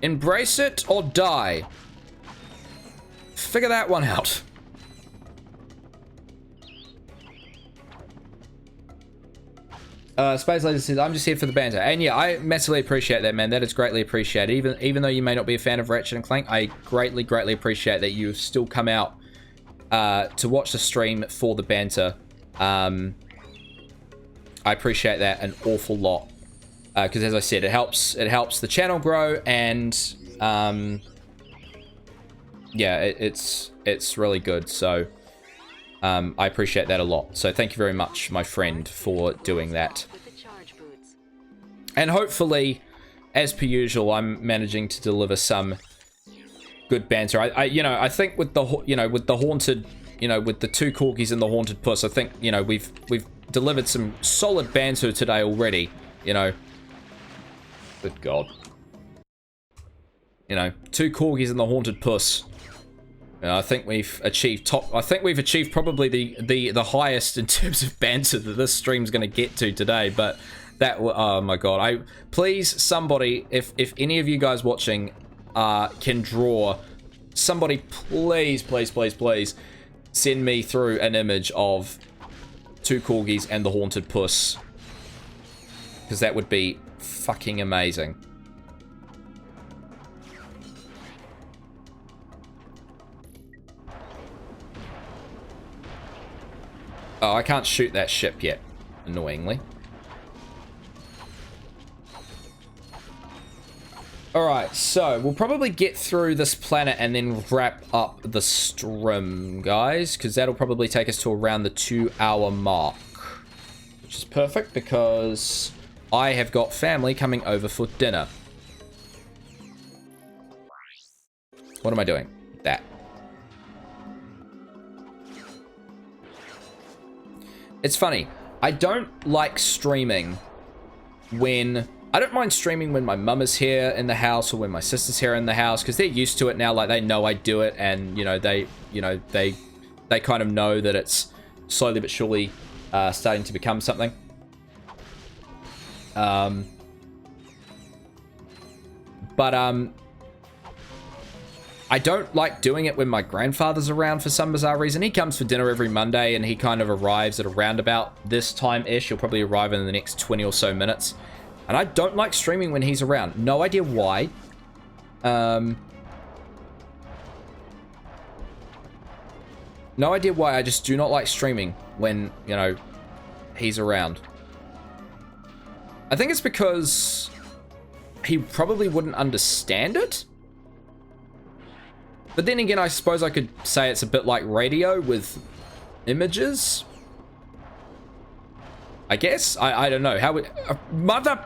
Embrace it or die. Figure that one out. Space Laser says, I'm just here for the banter. And yeah, I massively appreciate that, man. That is greatly appreciated. Even though you may not be a fan of Ratchet and Clank, I greatly, greatly appreciate that you've still come out to watch the stream for the banter. I appreciate that an awful lot. Because as I said, it helps the channel grow, and yeah, it's really good. So I appreciate that a lot. So thank you very much, my friend, for doing that. And hopefully, as per usual, I'm managing to deliver some good banter. I think with the haunted, with the two corgis and the haunted puss, I think we've delivered some solid banter today already. Good God. Two corgis and the haunted puss. I think we've achieved probably the highest in terms of banter that this stream's going to get to today. But that, oh my God, please somebody, if any of you guys watching can draw, somebody please send me through an image of two corgis and the haunted puss, because that would be fucking amazing. Oh, I can't shoot that ship yet, annoyingly. Alright, so we'll probably get through this planet and then wrap up the stream, guys, because that'll probably take us to around the 2-hour mark, which is perfect because I have got family coming over for dinner. What am I doing? That. It's funny, I don't like streaming when... I don't mind streaming when my mum is here in the house or when my sister's here in the house, because they're used to it now. Like, they know I do it, and, they kind of know that it's slowly but surely starting to become something. I don't like doing it when my grandfather's around for some bizarre reason. He comes for dinner every Monday, and he kind of arrives at around about this time-ish. He'll probably arrive in the next 20 or so minutes. And I don't like streaming when he's around. No idea why. No idea why. I just do not like streaming when, he's around. I think it's because he probably wouldn't understand it. But then again, I suppose I could say it's a bit like radio with images. I guess. I don't know. How would... mother...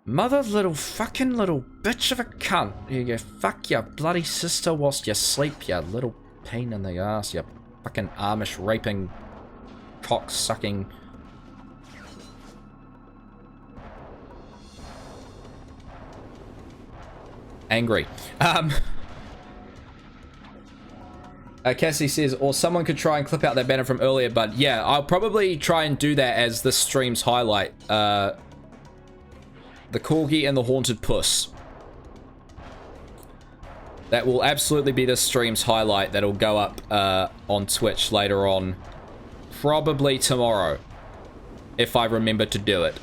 Mother little fucking little bitch of a cunt. You go fuck your bloody sister whilst you sleep, you little pain in the ass, you fucking Amish raping, cock sucking. Angry. Cassie says, or someone could try and clip out that banner from earlier, but yeah, I'll probably try and do that as this stream's highlight. The corgi and the haunted puss. That will absolutely be this stream's highlight. That'll go up on Twitch later on. Probably tomorrow. If I remember to do it.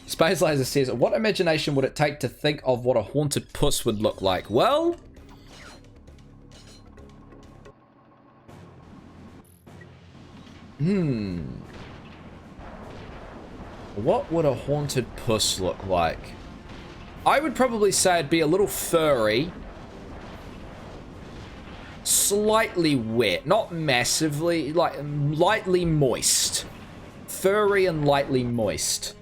Space Laser says, what imagination would it take to think of what a haunted puss would look like? Well... What would a haunted puss look like? I would probably say it'd be a little furry. Slightly wet. Not massively. Like, lightly moist. Furry and lightly moist.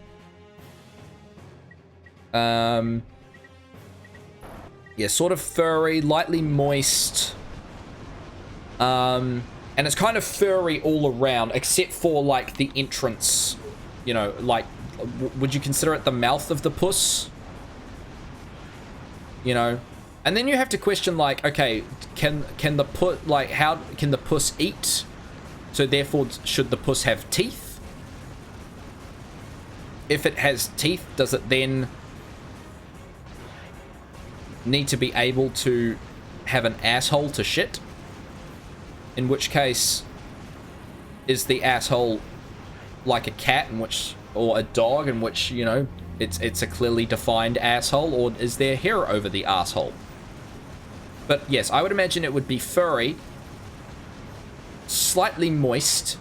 Yeah, sort of furry, lightly moist. And it's kind of furry all around, except for, like, the entrance... like, would you consider it the mouth of the puss? And then you have to question, like, okay, can the how can the puss eat? So therefore, should the puss have teeth? If it has teeth, does it then need to be able to have an asshole to shit? In which case, is the asshole like a cat, in which, or a dog, in which, you know, it's a clearly defined asshole, or is there hair over the asshole? But yes, I would imagine it would be furry, slightly moist,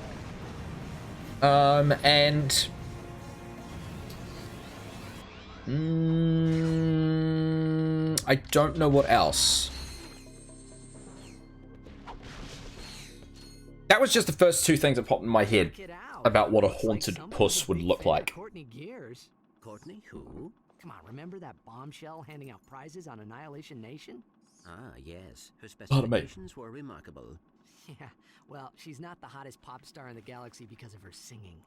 and I don't know what else. That was just the first two things that popped in my head about what a haunted puss would look like. Courtney Gears. Courtney who? Come on, remember that bombshell handing out prizes on Annihilation Nation? Ah, yes. Her Pardon me. specifications were remarkable. Yeah, well, she's not the hottest pop star in the galaxy because of her singing.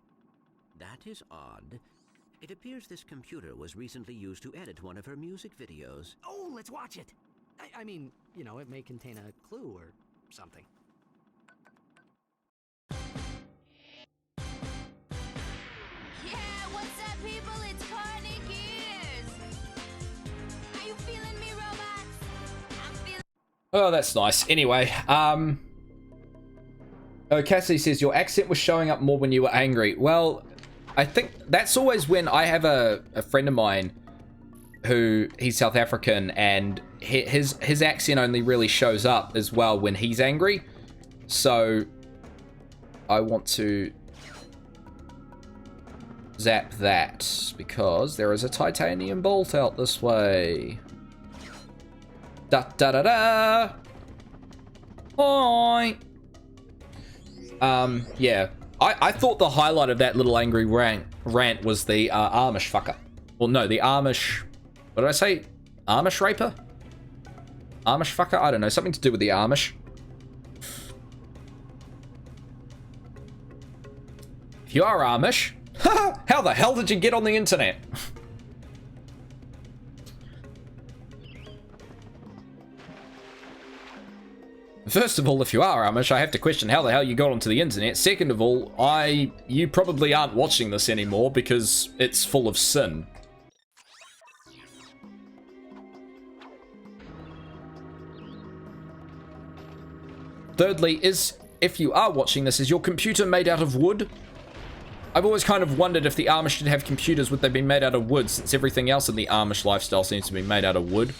That is odd. It appears this computer was recently used to edit one of her music videos. Oh, let's watch it! I mean, you know, it may contain a clue or something. Yeah, what's up, people? It's Courtney Gears. Are you feeling me, robots? I'm feeling. Oh, that's nice. Anyway, oh, Cassie says your accent was showing up more when you were angry. Well, I think that's always when I have a friend of mine who, he's South African, and his accent only really shows up as well when he's angry. So I want to zap that because there is a titanium bolt out this way. Da da da da. Hi. Yeah. I thought the highlight of that little angry rant was the Amish fucker. Well, no, the Amish. What did I say? Amish raper? Amish fucker? I don't know. Something to do with the Amish. If you are Amish, how the hell did you get on the internet? First of all, if you are Amish, I have to question how the hell you got onto the internet. Second of all, you probably aren't watching this anymore because it's full of sin. Thirdly, if you are watching this, is your computer made out of wood? I've always kind of wondered if the Amish should have computers, would they be made out of wood, since everything else in the Amish lifestyle seems to be made out of wood.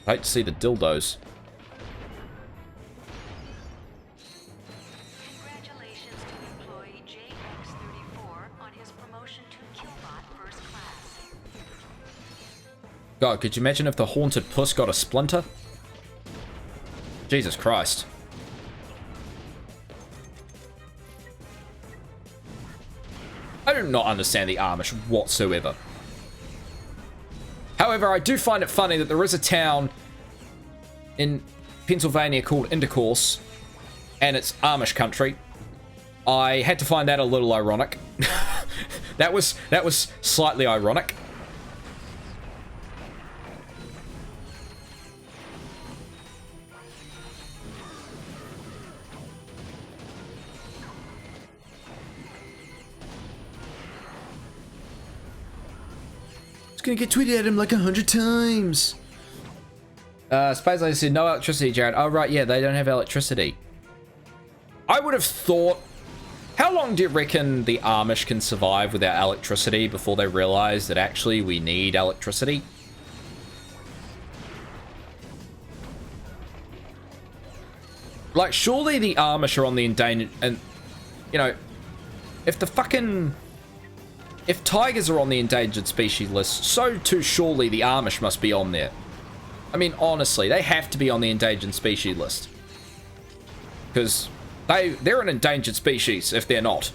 I hate to see the dildos. Congratulations to employee JX34 on his promotion to Killbot First Class. God, could you imagine if the haunted puss got a splinter? Jesus Christ. I do not understand the Amish whatsoever. However, I do find it funny that there is a town in Pennsylvania called Intercourse, and it's Amish country. I had to find that a little ironic. that was slightly ironic. Gonna get tweeted at him like 100 times. Space Lady said no electricity, Jared. Oh right, yeah, they don't have electricity. I would have thought, how long do you reckon the Amish can survive without electricity before they realize that actually we need electricity? Like, surely the Amish are on the endangered, and you know, if tigers are on the endangered species list, so too surely the Amish must be on there. I mean, honestly, they have to be on the endangered species list. Because they're an endangered species if they're not.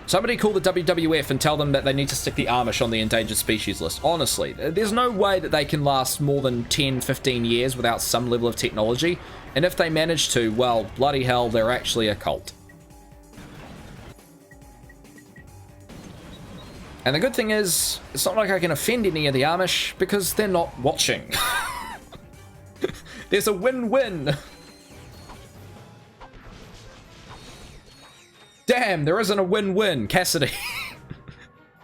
Somebody call the WWF and tell them that they need to stick the Amish on the endangered species list. Honestly, there's no way that they can last more than 10, 15 years without some level of technology. And if they manage to, well, bloody hell, they're actually a cult. And the good thing is, it's not like I can offend any of the Amish because they're not watching. There's a win-win. Damn, there isn't a win-win, Cassidy.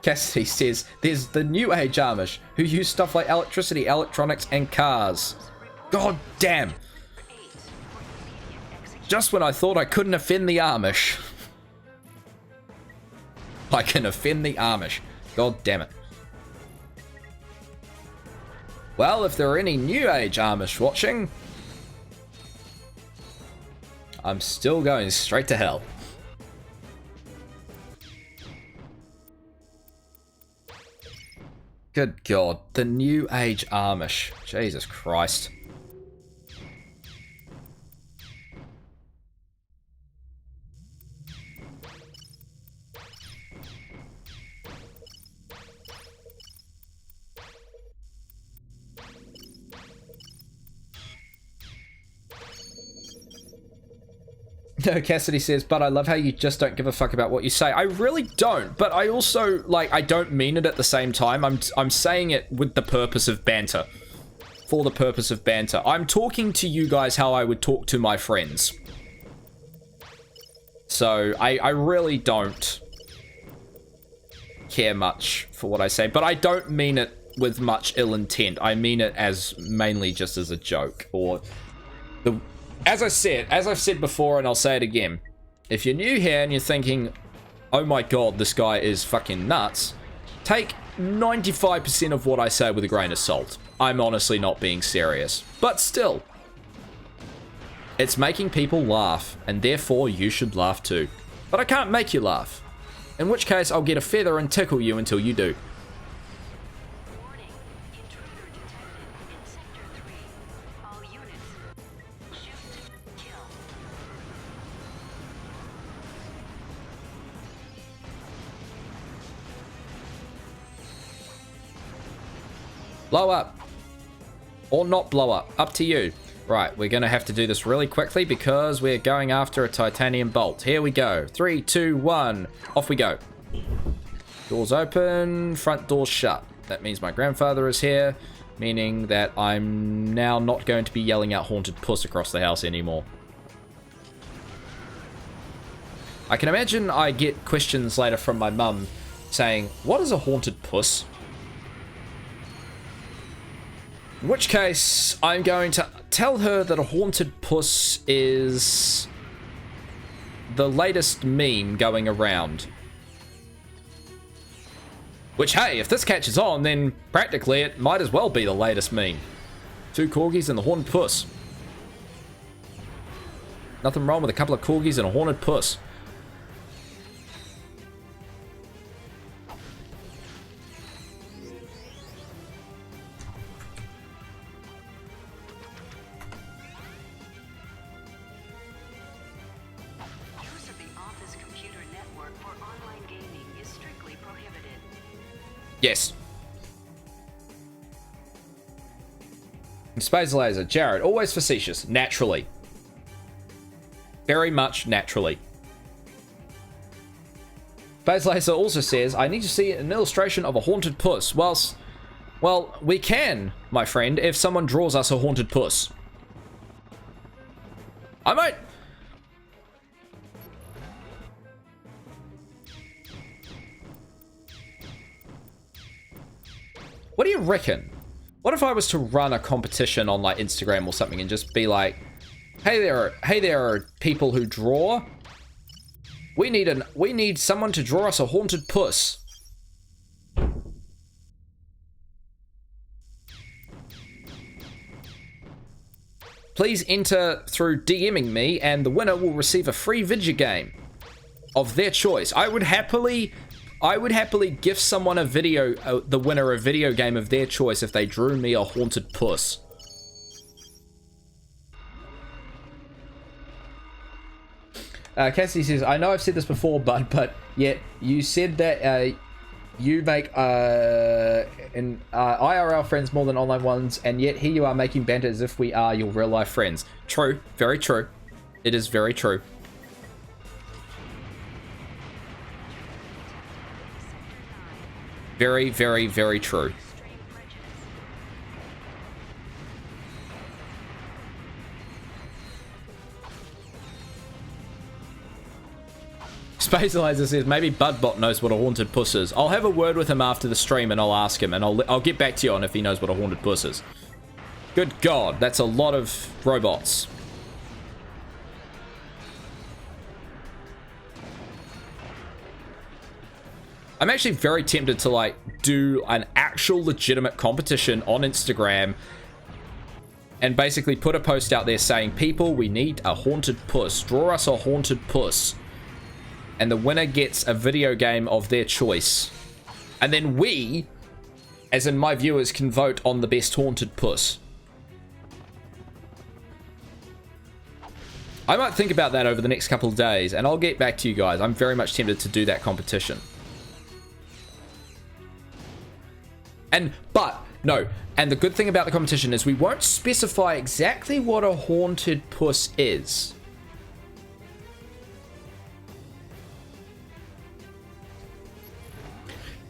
Cassidy says, there's the new age Amish who use stuff like electricity, electronics, and cars. God damn. Just when I thought I couldn't offend the Amish. I can offend the Amish. God damn it. Well, if there are any new age Amish watching, I'm still going straight to hell. Good God, the new age Amish. Jesus Christ. No, Cassidy says, but I love how you just don't give a fuck about what you say. I really don't, but I also, like, I don't mean it at the same time. I'm saying it with the purpose of banter. For the purpose of banter. I'm talking to you guys how I would talk to my friends. So, I really don't care much for what I say, but I don't mean it with much ill intent. I mean it as mainly just as a joke, or the... As I've said before, and I'll say it again, if you're new here and you're thinking, oh my god, this guy is fucking nuts, take 95% of what I say with a grain of salt. I'm honestly not being serious. But still, it's making people laugh, and therefore you should laugh too. But I can't make you laugh. In which case, I'll get a feather and tickle you until you do. Blow up. Or not blow up. Up to you. Right, we're going to have to do this really quickly because we're going after a titanium bolt. Here we go. 3, 2, 1. Off we go. Doors open. Front doors shut. That means my grandfather is here. Meaning that I'm now not going to be yelling out haunted puss across the house anymore. I can imagine I get questions later from my mum saying, what is a haunted puss? In which case, I'm going to tell her that a haunted puss is the latest meme going around. Which, hey, if this catches on, then practically it might as well be the latest meme. 2 corgis and the haunted puss. Nothing wrong with a couple of corgis and a haunted puss. Yes. Space Laser, Jared, always facetious, naturally. Very much naturally. Space Laser also says, I need to see an illustration of a haunted puss. Well, we can, my friend, if someone draws us a haunted puss. I might... What do you reckon? What if I was to run a competition on like Instagram or something and just be like, hey there are people who draw. We need someone to draw us a haunted puss. Please enter through DMing me and the winner will receive a free video game of their choice. I would happily gift someone a the winner a video game of their choice if they drew me a haunted puss. Cassie says, I know I've said this before, bud, but yet you said that you make IRL friends more than online ones, and yet here you are making banter as if we are your real life friends. True, very true. It is very true. Very, very, very true. Spacelizer says, maybe Budbot knows what a haunted puss is. I'll have a word with him after the stream and I'll ask him and I'll get back to you on if he knows what a haunted puss is. Good God, that's a lot of robots. I'm actually very tempted to like do an actual legitimate competition on Instagram and basically put a post out there saying, people, we need a haunted puss. Draw us a haunted puss. And the winner gets a video game of their choice. And then we, as in my viewers, can vote on the best haunted puss. I might think about that over the next couple of days, and I'll get back to you guys. I'm very much tempted to do that competition. And the good thing about the competition is we won't specify exactly what a haunted puss is.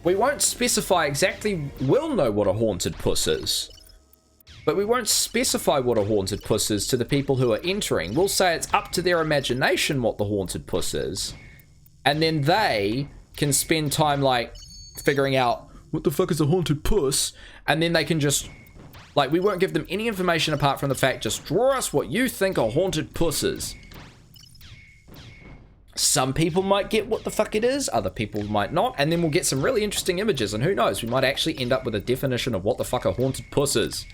We won't specify exactly, we'll know what a haunted puss is. But we won't specify what a haunted puss is to the people who are entering. We'll say it's up to their imagination what the haunted puss is. And then they can spend time, like, figuring out, what the fuck is a haunted puss? And then they can just, like, we won't give them any information apart from the fact, just draw us what you think a haunted puss is. Some people might get what the fuck it is, other people might not, and then we'll get some really interesting images, and who knows, we might actually end up with a definition of what the fuck a haunted puss is.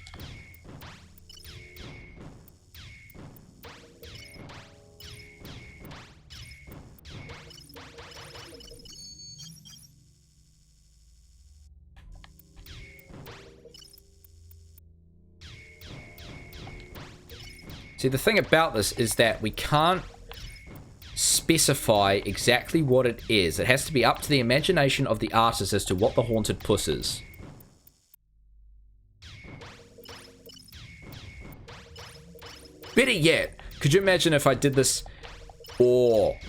See, the thing about this is that we can't specify exactly what it is. It has to be up to the imagination of the artist as to what the haunted puss is. Better yet, could you imagine if I did this, or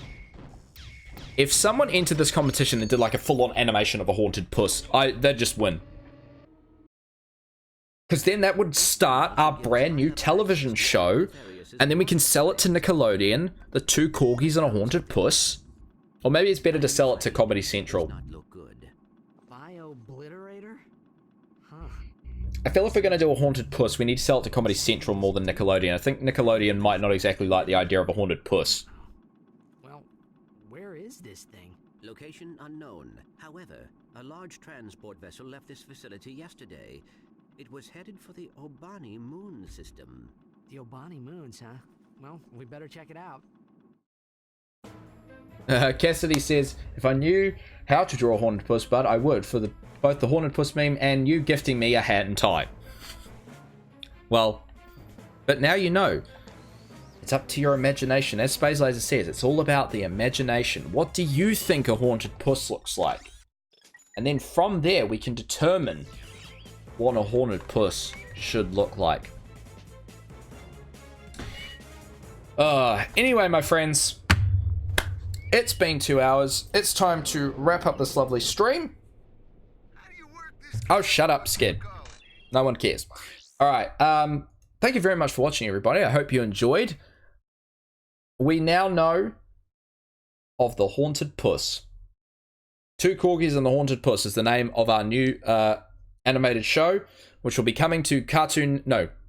if someone entered this competition and did like a full-on animation of a haunted puss, they'd just win. Because then that would start our brand new television show, and then we can sell it to Nickelodeon, the two corgis and a haunted puss. Or maybe it's better to sell it to Comedy Central. Bio-obliterator? Huh. I feel if we're going to do a haunted puss, we need to sell it to Comedy Central more than Nickelodeon. I think Nickelodeon might not exactly like the idea of a haunted puss. Well, where is this thing? Location unknown. However, a large transport vessel left this facility yesterday. It was headed for the Obani moon system. The Obani moons, huh? Well, we better check it out. Cassidy says, if I knew how to draw a haunted puss, but I would, for both the haunted puss meme and you gifting me a hat and tie. Well, but now you know. It's up to your imagination. As Space Laser says, it's all about the imagination. What do you think a haunted puss looks like? And then from there, we can determine what a haunted puss should look like. Anyway, my friends, it's been 2 hours. It's time to wrap up this lovely stream. Oh, shut up, Skid. No one cares. All right. Thank you very much for watching, everybody. I hope you enjoyed. We now know of the Haunted Puss. Two Corgis and the Haunted Puss is the name of our new animated show, which will be coming to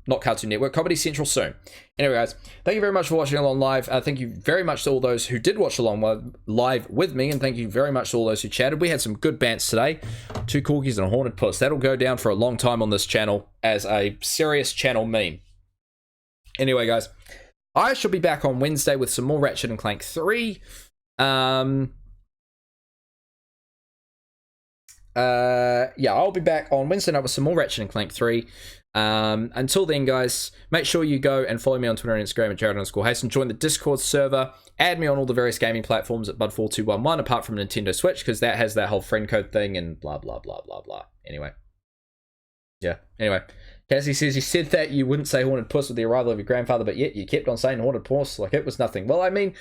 not Cartoon Network, Comedy Central soon. Anyway, guys, thank you very much for watching along live. Thank you very much to all those who did watch along live with me, and thank you very much to all those who chatted. We had some good bants today. Two Corgis and a Haunted Puss. That'll go down for a long time on this channel as a serious channel meme. Anyway, guys, I shall be back on Wednesday with some more Ratchet and Clank 3. I'll be back on Wednesday night with some more Ratchet and Clank 3. Until then, guys, make sure you go and follow me on Twitter and Instagram at Jared_Hasten. Join the Discord server. Add me on all the various gaming platforms at Bud4211, apart from Nintendo Switch, because that has that whole friend code thing and blah, blah, blah, blah, blah. Anyway. Cassie says, you said that you wouldn't say Haunted Puss with the arrival of your grandfather, but yet you kept on saying Haunted Puss like it was nothing. Well, I mean,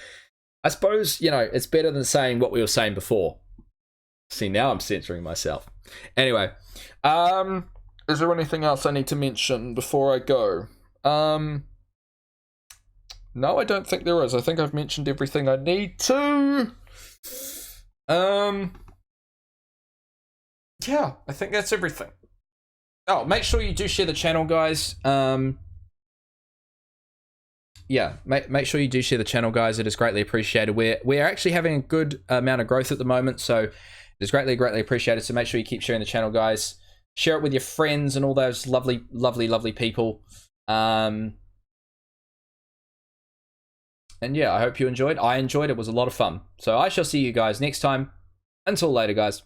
I suppose, it's better than saying what we were saying before. See, now I'm censoring myself. Anyway, is there anything else I need to mention before I go? No, I don't think there is. I think I've mentioned everything I need to. Yeah, I think that's everything. Oh, make sure you do share the channel, guys. Yeah, make sure you do share the channel, guys. It is greatly appreciated. We're actually having a good amount of growth at the moment, so it is greatly appreciated. So make sure you keep sharing the channel, guys. Share it with your friends and all those lovely people. And yeah, I hope you enjoyed. I enjoyed it. It was a lot of fun. So I shall see you guys next time. Until later, guys.